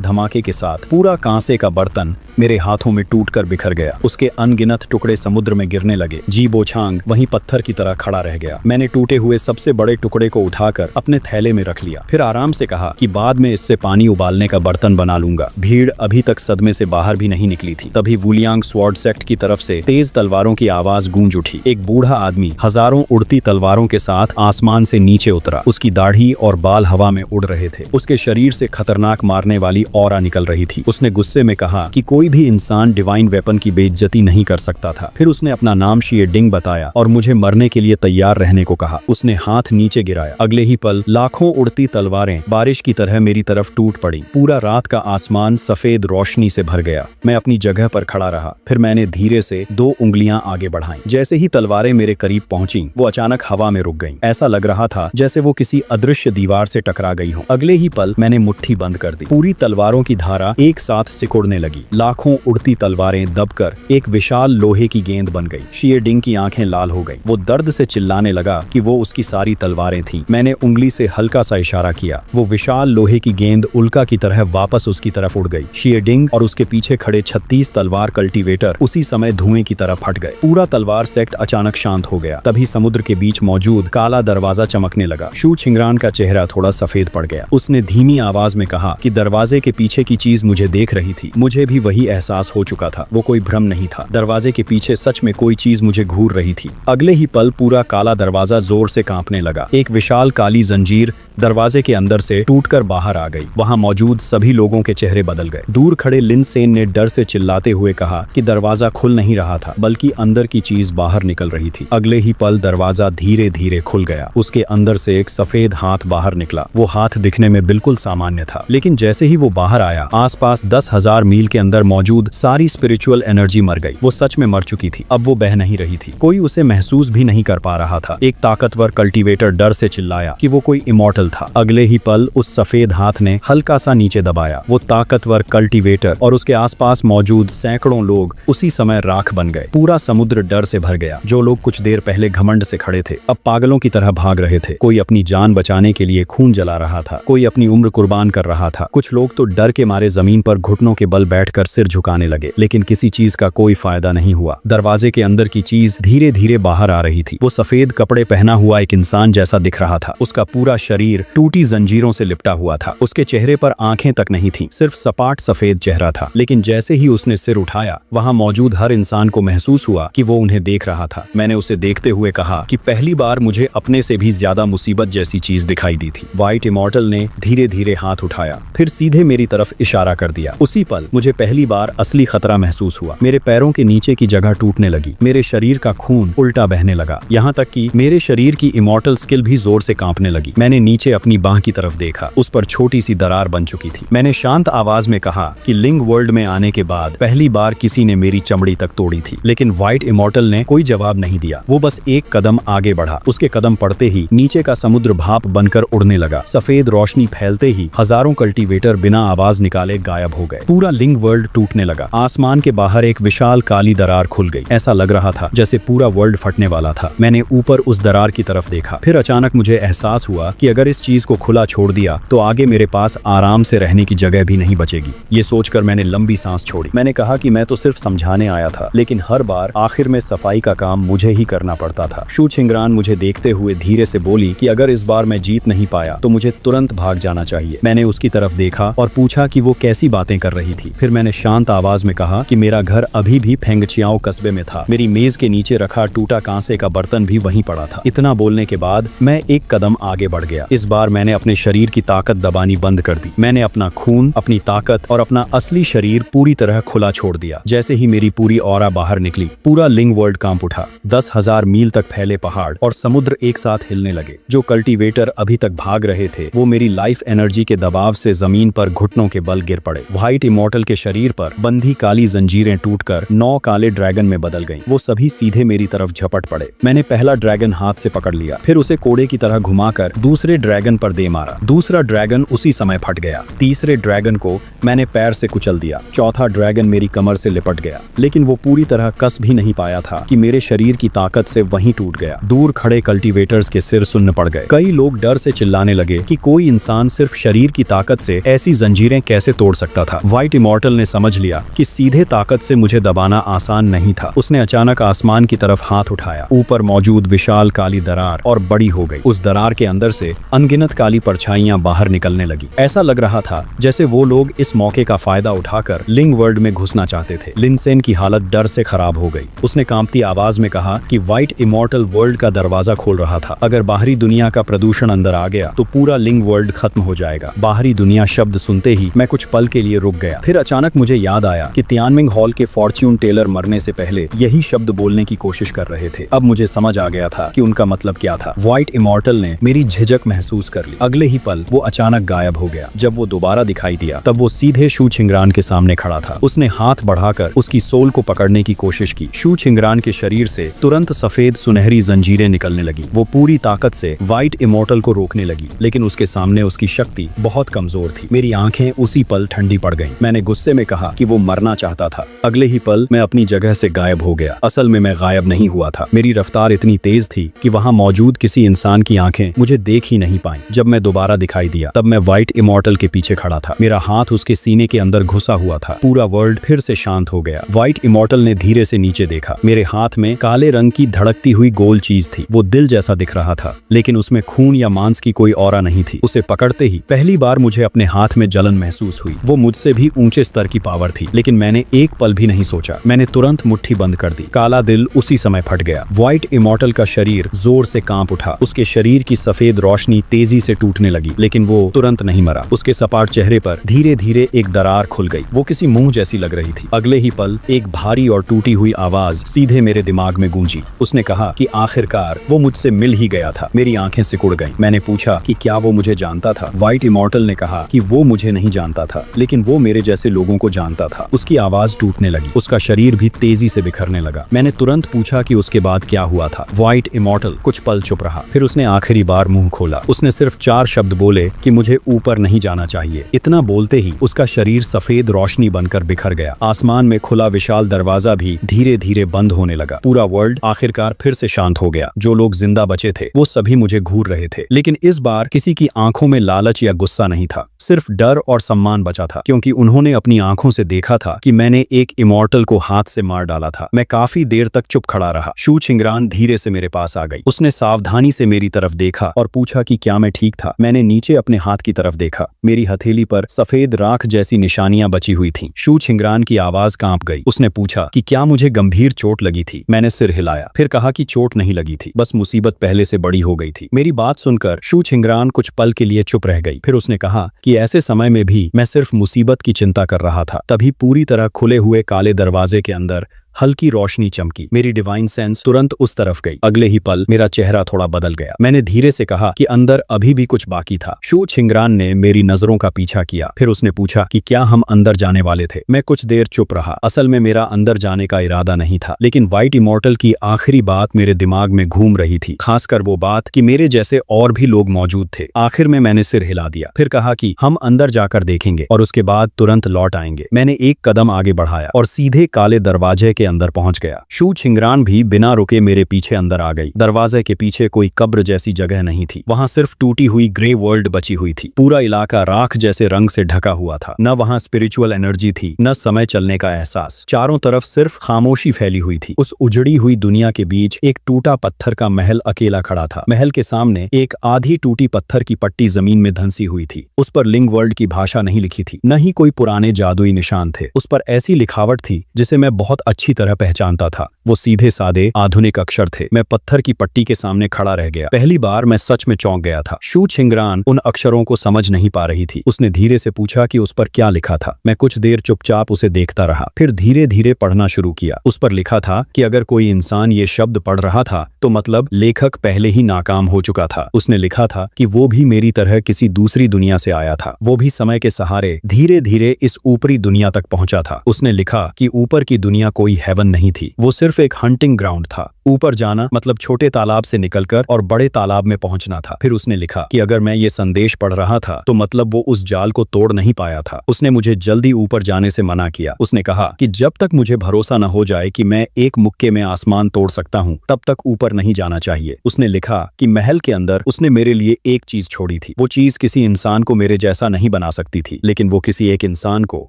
धमाके के साथ पूरा कांसे का बर्तन मेरे हाथों में टूटकर बिखर गया। उसके अनगिनत टुकड़े समुद्र में गिरने लगे। जी बोछांग वहीं पत्थर की तरह खड़ा रह गया। मैंने टूटे हुए सबसे बड़े टुकड़े को उठाकर अपने थैले में रख लिया, फिर आराम से कहा कि बाद में इससे पानी उबालने का बर्तन बना लूंगा। भीड़ अभी तक सदमे से बाहर भी नहीं निकली थी। तभी वुलियांग स्वॉर्ड सेक्ट की तरफ से तेज तलवारों की आवाज गूंज उठी। एक बूढ़ा आदमी हजारों उड़ती तलवारों के साथ आसमान से नीचे उतरा। उसकी दाढ़ी और बाल हवा में उड़ रहे थे। उसके शरीर से खतरनाक मारने वाली ऑरा निकल रही थी। उसने गुस्से में कहा कि कोई भी इंसान डिवाइन वेपन की बेइज्जती नहीं कर सकता था। फिर उसने अपना नाम शिए डिंग बताया और मुझे मरने के लिए तैयार रहने को कहा। उसने हाथ नीचे गिराया। अगले ही पल लाखों उड़ती तलवारें बारिश की तरह मेरी तरफ टूट पड़ी। पूरा रात का आसमान सफेद रोशनी से भर गया। मैं अपनी जगह पर खड़ा रहा। फिर मैंने धीरे से 2 उंगलियां आगे बढ़ाईं। जैसे ही तलवारें मेरे करीब पहुंची, वो अचानक हवा में रुक गईं। ऐसा लग रहा था जैसे वो किसी अदृश्य दीवार से टकरा गई हो। अगले ही पल मैंने मुट्ठी बंद कर दी। पूरी तलवारों की धारा एक साथ सिकुड़ने लगी। लाखों उड़ती तलवारें दबकर एक विशाल लोहे की गेंद बन गई। शिए डिंग की आंखें लाल हो गई। वो दर्द से चिल्लाने लगा कि वो उसकी सारी तलवारें थीं। मैंने उंगली से हल्का सा इशारा किया। वो विशाल लोहे की गेंद उल्का की तरह वापस उसकी तरफ उड़ गई। शिए डिंग और उसके पीछे खड़े 36 तलवार कल्टीवेटर उसी समय धुएं की तरह फट गए। पूरा तलवार सेक्ट अचानक शांत हो गया। तभी समुद्र के बीच मौजूद काला दरवाजा चमकने लगा। शू छिंगरान का चेहरा थोड़ा सफेद पड़ गया। उसने धीमी आवाज में कहा कि दरवाजे के पीछे की चीज मुझे देख रही थी। मुझे भी वही एहसास हो चुका था। वो कोई भ्रम नहीं था। दरवाजे के पीछे सच में कोई चीज मुझे घूर रही थी। अगले ही पल पूरा काला दरवाजा जोर से कांपने लगा। एक विशाल काली जंजीर दरवाजे के अंदर से टूटकर बाहर आ गई। वहां मौजूद सभी लोगों के चेहरे बदल गए। दूर खड़े लिन सेन ने डर से चिल्लाते हुए कहा कि दरवाजा खुल नहीं रहा था, बल्कि अंदर की चीज बाहर निकल रही थी। अगले ही पल दरवाजा धीरे धीरे खुल गया। उसके अंदर से एक सफेद हाथ बाहर निकला। वो हाथ दिखने में बिल्कुल सामान्य था, लेकिन जैसे ही वो बाहर आया, आसपास 10,000 मील के अंदर मौजूद सारी स्पिरिचुअल एनर्जी मर गई। वो सच में मर चुकी थी। अब वो बह नहीं रही थी। कोई उसे महसूस भी नहीं कर पा रहा था। एक ताकतवर कल्टीवेटर डर से चिल्लाया कि वो कोई इमॉर्टल था। अगले ही पल उस सफेद हाथ ने हल्का सा नीचे दबाया। वो ताकतवर कल्टीवेटर और उसके आसपास मौजूद सैकड़ों लोग उसी समय राख बन गए। पूरा समुद्र डर से भर गया। जो लोग कुछ देर पहले घमंड से खड़े थे, अब पागलों की तरह भाग रहे थे। कोई अपनी जान बचाने के लिए खून जला रहा था, कोई अपनी उम्र कुर्बान कर रहा था। कुछ लोग तो डर के मारे जमीन पर घुटनों के बल बैठकर सिर झुकाने लगे, लेकिन किसी चीज का कोई फायदा नहीं हुआ। दरवाजे के अंदर की चीज धीरे धीरे बाहर आ रही थी। वो सफेद कपड़े पहना हुआ एक इंसान जैसा दिख रहा था। उसका पूरा शरीर टूटी जंजीरों से लिपटा हुआ था। उसके चेहरे पर आंखें तक नहीं थीं, सिर्फ सपाट सफेद चेहरा था। लेकिन जैसे ही उसने सिर उठाया, वहां मौजूद हर इंसान को महसूस हुआ कि वो उन्हें देख रहा था। मैंने उसे देखते हुए कहा कि पहली बार मुझे अपने से भी ज्यादा मुसीबत जैसी चीज दिखाई दी थी। व्हाइट इमॉर्टल ने धीरे धीरे हाथ उठाया, फिर सीधे मेरी तरफ इशारा कर दिया। उसी पल मुझे पहली बार असली खतरा महसूस हुआ। मेरे पैरों के नीचे की जगह टूटने लगी। मेरे शरीर का खून उल्टा बहने लगा, यहाँ तक कि मेरे शरीर की इमॉर्टल स्किल भी जोर से कांपने लगी। मैंने नीचे अपनी बाह की तरफ देखा, उस पर छोटी सी दरार बन चुकी थी। मैंने शांत आवाज में कहा कि लिंग वर्ल्ड में आने के बाद पहली बार किसी ने मेरी चमड़ी तक तोड़ी थी। लेकिन व्हाइट इमॉर्टल ने कोई जवाब नहीं दिया, वो बस एक कदम आगे बढ़ा। उसके कदम पड़ते ही नीचे का समुद्र भाप बनकर उड़ने लगा। सफेद रोशनी फैलते ही हजारों कल्टीवेटर बिना आवाज निकाले गायब हो गए। पूरा लिंग वर्ल्ड टूटने लगा। आसमान के बाहर एक विशाल काली दरार खुल गई। ऐसा लग रहा था जैसे पूरा वर्ल्ड फटने वाला था। मैंने ऊपर उस दरार की तरफ देखा, फिर अचानक मुझे एहसास हुआ कि अगर इस चीज को खुला छोड़ दिया तो आगे मेरे पास आराम से रहने की जगह भी नहीं बचेगी। ये सोचकर मैंने लंबी सांस छोड़ी। मैंने कहा कि मैं तो सिर्फ समझाने आया था, लेकिन हर बार आखिर में सफाई का काम मुझे ही करना पड़ता था। शू छिंगरान मुझे देखते हुए धीरे से बोली कि अगर इस बार मैं जीत नहीं पाया तो मुझे तुरंत भाग जाना चाहिए। मैंने उसकी तरफ देखा और पूछा कि वो कैसी बातें कर रही थी। फिर मैंने शांत आवाज में कहा कि मेरा घर अभी भी फेंगचियाओ कस्बे में था। मेरी मेज के नीचे रखा टूटा कांसे का बर्तन भी वहीं पड़ा था। इतना बोलने के बाद मैं एक कदम आगे बढ़ गया। इस बार मैंने अपने शरीर की ताकत दबानी बंद कर दी। मैंने अपना खून, अपनी ताकत और अपना असली शरीर पूरी तरह खुला छोड़ दिया। जैसे ही मेरी पूरी ऑरा बाहर निकली, पूरा लिंग वर्ल्ड कांप उठा। 10,000 मील तक फैले पहाड़ और समुद्र एक साथ हिलने लगे। जो कल्टीवेटर अभी तक भाग रहे थे वो मेरी लाइफ एनर्जी के दबाव से जमीन पर घुटनों के बल गिर पड़े। व्हाइट इमॉर्टल के शरीर पर बंधी काली जंजीरें टूटकर 9 काले ड्रैगन में बदल गईं। वो सभी सीधे मेरी तरफ झपट पड़े। मैंने पहला ड्रैगन हाथ से पकड़ लिया, फिर उसे कोड़े की तरह घुमाकर दूसरे ड्रैगन पर दे मारा। दूसरा ड्रैगन उसी समय फट गया। तीसरे ड्रैगन को मैंने पैर से कुचल दिया। चौथा ड्रैगन मेरी कमर से लिपट गया, लेकिन वो पूरी तरह कस भी नहीं पाया था कि मेरे शरीर की ताकत से वहीं टूट गया। दूर खड़े कल्टीवेटर्स के सिर सुन्न पड़ गए। कई लोग डर से चिल्लाने लगे कि कोई इंसान सिर्फ शरीर की ताकत से ऐसी जंजीरें कैसे तोड़ सकता था। व्हाइट इमॉर्टल ने समझ लिया कि सीधे ताकत से मुझे दबाना आसान नहीं था। उसने अचानक आसमान की तरफ हाथ उठाया। ऊपर मौजूद विशाल काली दरार और बड़ी हो गई। उस दरार के अंदर से अनगिनत काली परछाइयां बाहर निकलने लगी। ऐसा लग रहा था जैसे वो लोग इस मौके का फायदा उठाकर लिंग वर्ल्ड में घुसना चाहते थे। लिनसेन की हालत डर से खराब हो गई। उसने कांपती आवाज में कहा कि व्हाइट इमॉर्टल वर्ल्ड का दरवाजा खोल रहा था। अगर बाहरी दुनिया का प्रदूषण अंदर आ गया तो पूरा लिंग वर्ल्ड खत्म हो जाएगा। बाहरी दुनिया शब्द सुनते ही मैं कुछ पल के लिए रुक गया। फिर अचानक मुझे याद आया कि तियानमिंग हॉल के फॉर्च्यून टेलर मरने से पहले यही शब्द बोलने की कोशिश कर रहे थे। अब मुझे समझ आ गया था कि उनका मतलब क्या था। व्हाइट इमॉर्टल ने मेरी झिझक महसूस कर ली। अगले ही पल वो अचानक गायब हो गया। जब वो दोबारा दिखाई दिया तब वो सीधे शू छिंगरान के सामने खड़ा था। उसने हाथ बढ़ाकर उसकी सोल को पकड़ने की कोशिश की। शू छिंगरान के शरीर से तुरंत सफेद सुनहरी जंजीरें निकलने लगी। वो पूरी ताकत से व्हाइट इमॉर्टल को रोकने लगी, लेकिन उसके सामने उसकी शक्ति बहुत कमजोर थी। मेरी आंखें उसी पल ठंडी पड़ गईं। मैंने गुस्से में कहा कि वो मरना चाहता था। अगले ही पल मैं अपनी जगह से गायब हो गया। असल में मैं गायब नहीं हुआ था। मेरी रफ्तार इतनी तेज थी कि वहां मौजूद किसी इंसान की आंखें मुझे देख ही नहीं पाईं। जब मैं दोबारा दिखाई दिया तब मैं व्हाइट इमॉर्टल के पीछे खड़ा था। मेरा हाथ उसके सीने के अंदर घुसा हुआ था। पूरा वर्ल्ड फिर से शांत हो गया। व्हाइट इमॉर्टल ने धीरे से नीचे देखा। मेरे हाथ में काले रंग की धड़कती हुई गोल चीज थी। वो दिल जैसा दिख रहा था, लेकिन उसमें खून या मांस की कोई ऑरा नहीं थी। उसे पकड़ते ही पहली बार मुझे अपने हाथ में जलन महसूस हुई। वो मुझसे भी ऊंचे स्तर की पावर थी, लेकिन मैंने एक पल भी नहीं सोचा। मैंने तुरंत मुट्ठी बंद कर दी। काला दिल उसी समय फट गया। व्हाइट इमॉर्टल का शरीर जोर से कांप उठा। उसके शरीर की सफेद रोशनी तेजी से टूटने लगी, लेकिन वो तुरंत नहीं मरा। उसके सपाट चेहरे पर धीरे धीरे एक दरार खुल गई। वो किसी मुंह जैसी लग रही थी। अगले ही पल एक भारी और टूटी हुई आवाज सीधे मेरे दिमाग में गूंजी। उसने कहा कि आखिरकार वो मुझसे मिल ही गया था। मेरी आंखें सिकुड़ गईं। मैंने पूछा कि क्या वो मुझे जानता था। व्हाइट इमॉर्टल ने कहा कि वो मुझे नहीं जानता था, लेकिन वो मेरे जैसे लोगों को जानता था। उसकी आवाज टूटने लगी। उसका शरीर भी तेजी से बिखरने लगा। मैंने तुरंत पूछा कि उसके बाद क्या हुआ था। व्हाइट इमॉर्टल कुछ पल चुप रहा, फिर उसने आखिरी बार मुंह खोला। उसने सिर्फ 4 शब्द बोले कि मुझे ऊपर नहीं जाना चाहिए। इतना बोलते ही उसका शरीर सफेद रोशनी बनकर बिखर गया। आसमान में खुला विशाल दरवाजा भी धीरे धीरे बंद होने लगा। पूरा वर्ल्ड आखिरकार फिर से शांत हो गया। जो लोग जिंदा बचे थे वो सभी मुझे घूर रहे थे, लेकिन इस बार किसी की आंखों में लालच या गुस्सा नहीं था, सिर्फ डर और सम्मान बचा था, क्योंकि उन्होंने अपनी आंखों से देखा था कि मैंने एक इमॉर्टल को हाथ से मार डाला था। मैं काफी देर तक चुप खड़ा रहा। शू छिंगरान धीरे से मेरे पास आ गई। उसने सावधानी से मेरी तरफ देखा और पूछा कि क्या मैं ठीक था। मैंने नीचे अपने हाथ की तरफ देखा। मेरी हथेली पर सफेद राख जैसी निशानियां बची हुई थीं। शू छिंगरान की आवाज कांप गई। उसने पूछा कि क्या मुझे गंभीर चोट लगी थी। मैंने सिर हिलाया, फिर कहा कि चोट नहीं लगी थी, बस मुसीबत पहले से बड़ी हो गई थी। मेरी बात सुनकर शू छिंगरान कुछ पल के लिए चुप रह गई। फिर उसने कहा कि ऐसे समय में भी मैं सिर्फ मुसीबत की चिंता कर रहा था। तभी पूरी तरह खुले हुए काले दरवाजे के अंदर हल्की रोशनी चमकी। मेरी डिवाइन सेंस तुरंत उस तरफ गई। अगले ही पल मेरा चेहरा थोड़ा बदल गया। मैंने धीरे से कहा कि अंदर अभी भी कुछ बाकी था। शू छिंगरान ने मेरी नजरों का पीछा किया। फिर उसने पूछा कि क्या हम अंदर जाने वाले थे। मैं कुछ देर चुप रहा। असल में मेरा अंदर जाने का इरादा नहीं था, लेकिन व्हाइट इमॉर्टल की आखिरी बात मेरे दिमाग में घूम रही थी, खासकर वो बात कि मेरे जैसे और भी लोग मौजूद थे। आखिर में मैंने सिर हिला दिया, फिर कहा कि हम अंदर जाकर देखेंगे और उसके बाद तुरंत लौट आएंगे। मैंने एक कदम आगे बढ़ाया और सीधे काले दरवाजे के अंदर पहुंच गया। शू छिंगरान भी बिना रुके मेरे पीछे अंदर आ गई। दरवाजे के पीछे कोई कब्र जैसी जगह नहीं थी, वहां सिर्फ टूटी हुई ग्रे वर्ल्ड बची हुई थी। पूरा इलाका राख जैसे रंग से ढका हुआ था। न वहां स्पिरिचुअल एनर्जी थी, न समय चलने का एहसास। चारों तरफ सिर्फ खामोशी फैली हुई थी। उस उजड़ी हुई दुनिया के बीच एक टूटा पत्थर का महल अकेला खड़ा था। महल के सामने एक आधी टूटी पत्थर की पट्टी जमीन में धंसी हुई थी। उस पर लिंग वर्ल्ड की भाषा नहीं लिखी थी, न ही कोई पुराने जादुई निशान थे। उस पर ऐसी लिखावट थी जिसे मैं बहुत अच्छी तरह पहचानता था। वो सीधे सादे आधुनिक अक्षर थे। मैं पत्थर की पट्टी के सामने खड़ा रह गया। पहली बार मैं सच में चौंक गया था। शू छिंगरान उन अक्षरों को समझ नहीं पा रही थी। उसने धीरे से पूछा कि उस पर क्या लिखा था। मैं कुछ देर चुपचाप उसे देखता रहा, फिर धीरे धीरे पढ़ना शुरू किया। उस पर लिखा था कि अगर कोई इंसान ये शब्द पढ़ रहा था तो मतलब लेखक पहले ही नाकाम हो चुका था। उसने लिखा था कि वो भी मेरी तरह किसी दूसरी दुनिया से आया था। वो भी समय के सहारे धीरे धीरे इस ऊपरी दुनिया तक पहुंचा था। उसने लिखा कि ऊपर की दुनिया कोई हेवन नहीं थी, वो सिर्फ एक हंटिंग ग्राउंड था। ऊपर जाना मतलब छोटे तालाब से निकलकर और बड़े तालाब में पहुंचना था। फिर उसने लिखा कि अगर मैं ये संदेश पढ़ रहा था तो मतलब वो उस जाल को तोड़ नहीं पाया था। उसने मुझे जल्दी ऊपर जाने से मना किया। उसने कहा कि जब तक मुझे भरोसा न हो जाए कि मैं एक मुक्के में आसमान तोड़ सकता हूँ, तब तक ऊपर नहीं जाना चाहिए। उसने लिखा कि महल के अंदर उसने मेरे लिए एक चीज छोड़ी थी। वो चीज किसी इंसान को मेरे जैसा नहीं बना सकती थी, लेकिन वो किसी एक इंसान को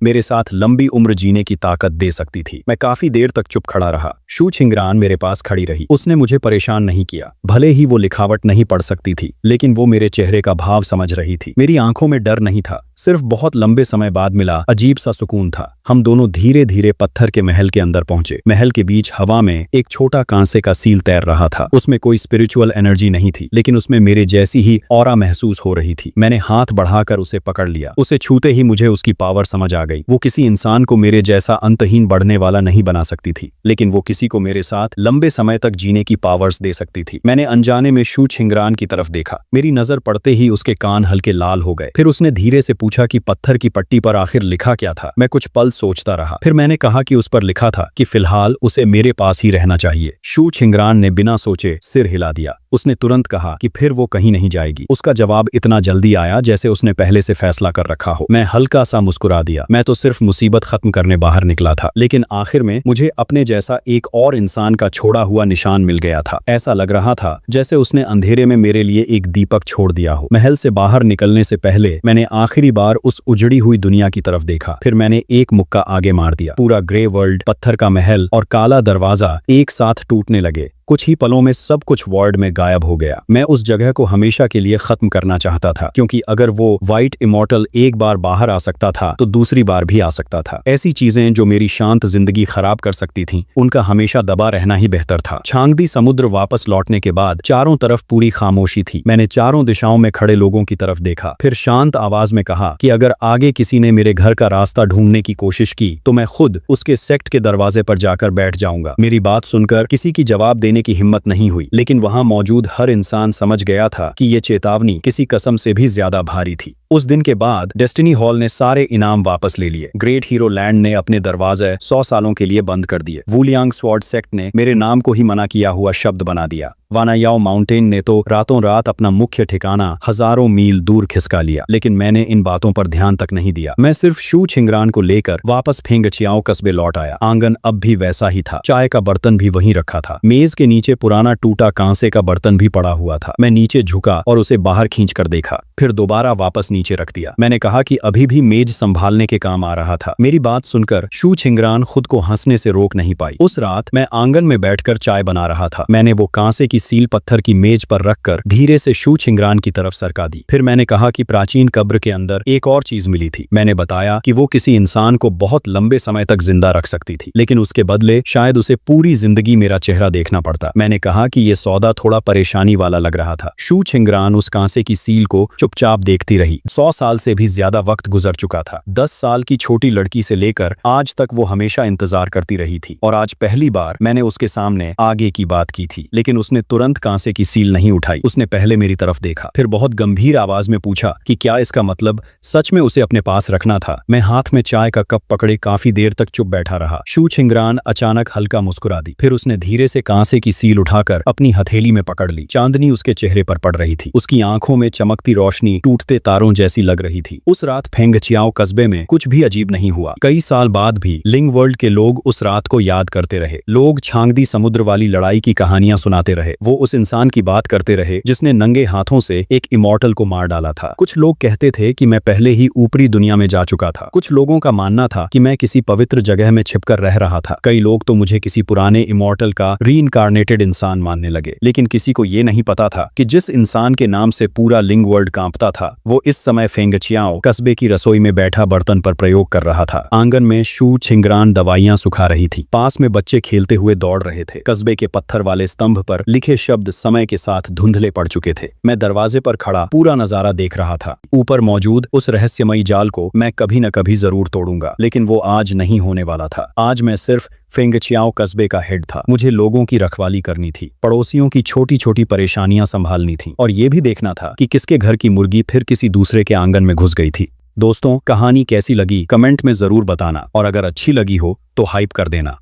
मेरे साथ लंबी उम्र जीने की ताकत दे सकती थी। मैं काफी देर तक चुप खड़ा रहा। शू छिंगरान मेरे पास खड़ी रही। उसने मुझे परेशान नहीं किया। भले ही वो लिखावट नहीं पढ़ सकती थी, लेकिन वो मेरे चेहरे का भाव समझ रही थी। मेरी आंखों में डर नहीं था, सिर्फ बहुत लंबे समय बाद मिला अजीब सा सुकून था। हम दोनों धीरे धीरे पत्थर के महल के अंदर पहुंचे। महल के बीच हवा में एक छोटा कांसे का सील तैर रहा था। उसमें कोई स्पिरिचुअल एनर्जी नहीं थी, लेकिन उसमें मेरे जैसी ही ऑरा महसूस हो रही थी। मैंने हाथ बढ़ाकर उसे पकड़ लिया। उसे छूते ही मुझे उसकी पावर समझ आ गई। वो किसी इंसान को मेरे जैसा अंतहीन बढ़ने वाला नहीं बना सकती थी, लेकिन वो किसी को मेरे साथ लंबे समय तक जीने की पावर्स दे सकती थी। मैंने अनजाने में शू छिंगरान की तरफ देखा। मेरी नजर पड़ते ही उसके कान हल्के लाल हो गए। फिर उसने धीरे से पूछा कि पत्थर की पट्टी पर आखिर लिखा क्या था। मैं कुछ पल सोचता रहा, फिर मैंने कहा कि उस पर लिखा था कि फिलहाल उसे मेरे पास ही रहना चाहिए। शू छिंगरान ने बिना सोचे सिर हिला दिया। उसने तुरंत कहा कि फिर वो कहीं नहीं जाएगी। उसका जवाब इतना जल्दी आया जैसे उसने पहले से फैसला कर रखा हो। मैं हल्का सा मुस्कुरा दिया। मैं तो सिर्फ मुसीबत खत्म करने बाहर निकला था, लेकिन आखिर में मुझे अपने जैसा एक और इंसान का छोड़ा हुआ निशान मिल गया था। ऐसा लग रहा था जैसे उसने अंधेरे में मेरे लिए एक दीपक छोड़ दिया हो। महल से बाहर निकलने से पहले मैंने आखिरी बार उस उजड़ी हुई दुनिया की तरफ देखा। फिर मैंने एक मुक्का आगे मार दिया। पूरा ग्रे वर्ल्ड, पत्थर का महल और काला दरवाजा एक साथ टूटने लगे। कुछ ही पलों में सब कुछ वर्ल्ड में गायब हो गया। मैं उस जगह को हमेशा के लिए खत्म करना चाहता था, क्योंकि अगर वो व्हाइट इमॉर्टल एक बार बाहर आ सकता था तो दूसरी बार भी आ सकता था। ऐसी चीजें जो मेरी शांत जिंदगी खराब कर सकती थीं, उनका हमेशा दबा रहना ही बेहतर था। छांगदी समुद्र वापस लौटने के बाद चारों तरफ पूरी खामोशी थी। मैंने चारों दिशाओं में खड़े लोगों की तरफ देखा, फिर शांत आवाज में कहा कि अगर आगे किसी ने मेरे घर का रास्ता ढूंढने की कोशिश की तो मैं खुद उसके सेक्ट के दरवाजे पर जाकर बैठ जाऊंगा। मेरी बात सुनकर किसी की जवाब देने की हिम्मत नहीं हुई, लेकिन वहां मौजूद हर इंसान समझ गया था कि ये चेतावनी किसी कसम से भी ज्यादा भारी थी। उस दिन के बाद डेस्टिनी हॉल ने सारे इनाम वापस ले लिए। ग्रेट हीरो लैंड ने अपने दरवाजे 100 सालों के लिए बंद कर दिए। वुलियांग स्वॉर्ड सेक्ट ने मेरे नाम को ही मना किया हुआ शब्द बना दिया। वानायाओ माउंटेन ने तो रातों रात अपना मुख्य ठिकाना हजारों मील दूर खिसका लिया, लेकिन मैंने इन बातों पर ध्यान तक नहीं दिया। मैं सिर्फ शू छिंगरान को लेकर वापस फेंगचियाओ कस्बे लौट आया। आंगन अब भी वैसा ही था। चाय का बर्तन भी वहीं रखा था। मेज के नीचे पुराना टूटा कांसे का बर्तन भी पड़ा हुआ था। मैं नीचे झुका और उसे बाहर खींच कर देखा, फिर दोबारा वापस नीचे रख दिया। मैंने कहा कि अभी भी मेज संभालने के काम आ रहा था। मेरी बात सुनकर शू छिंगरान खुद को हंसने से रोक नहीं पाई। उस रात मैं आंगन में बैठकर चाय बना रहा था। मैंने वो कांसे की सील पत्थर की मेज पर रखकर धीरे से शू छिंगरान की तरफ सरका दी। फिर मैंने कहा कि प्राचीन कब्र के अंदर एक और चीज मिली थी। मैंने बताया कि वो किसी इंसान को बहुत लंबे समय तक जिंदा रख सकती थी, लेकिन उसके बदले शायद उसे पूरी जिंदगी मेरा चेहरा देखना पड़ता। मैंने कहा कि ये सौदा थोड़ा परेशानी वाला लग रहा था। शू छिंगरान उस कांसे की सील को चुपचाप देखती रही, 100 साल से भी ज्यादा वक्त गुजर चुका था। 10 साल की छोटी लड़की से लेकर आज तक वो हमेशा इंतजार करती रही थी और आज पहली बार मैंने उसके सामने आगे की बात की थी। लेकिन उसने तुरंत कांसे की सील नहीं उठाई। उसने पहले मेरी तरफ देखा, फिर बहुत गंभीर आवाज में पूछा कि क्या इसका मतलब सच में उसे अपने पास रखना था। मैं हाथ में चाय का कप पकड़े काफी देर तक चुप बैठा रहा। शू छिंगरान अचानक हल्का मुस्कुरा दी। फिर उसने धीरे से कांसे की सील उठाकर अपनी हथेली में पकड़ ली। चांदनी उसके चेहरे पर पड़ रही थी। उसकी आंखों में चमकती रोशनी टूटते तारों जैसी लग रही थी। उस रात फेंगचियाओ कस्बे में कुछ भी अजीब नहीं हुआ। कई साल बाद भी लिंग वर्ल्ड के लोग उस रात को याद करते रहे। लोग छांगदी समुद्र वाली लड़ाई की कहानियां सुनाते रहे। वो उस इंसान की बात करते रहे जिसने नंगे हाथों से एक इमॉर्टल को मार डाला था। कुछ लोग कहते थे कि मैं पहले ही ऊपरी दुनिया में जा चुका था। कुछ लोगों का मानना था कि मैं किसी पवित्र जगह में छिपकर रह रहा था। कई लोग तो मुझे किसी पुराने इमॉर्टल का रीइंकार्नेटेड इंसान मानने लगे। लेकिन किसी को ये नहीं पता था कि जिस इंसान के नाम से पूरा लिंग वर्ल्ड कांपता था वो इस समय फेंगचियाओ कस्बे की रसोई में बैठा बर्तन पर प्रयोग कर रहा था। आंगन में शू छिंगरान दवाइयां सुखा रही थी। पास में बच्चे खेलते हुए दौड़ रहे थे। कस्बे के पत्थर वाले स्तंभ पर लिखे शब्द समय के साथ धुंधले पड़ चुके थे। मैं दरवाजे पर खड़ा पूरा नजारा देख रहा था। ऊपर मौजूद उस रहस्यमयी जाल को मैं कभी न कभी जरूर तोड़ूंगा, लेकिन वो आज नहीं होने वाला था। आज मैं सिर्फ फेंगचियाओ कस्बे का हेड था। मुझे लोगों की रखवाली करनी थी, पड़ोसियों की छोटी छोटी परेशानियां संभालनी थी और ये भी देखना था कि किसके घर की मुर्गी फिर किसी दूसरे के आंगन में घुस गई थी। दोस्तों, कहानी कैसी लगी कमेंट में जरूर बताना और अगर अच्छी लगी हो तो हाइप कर देना।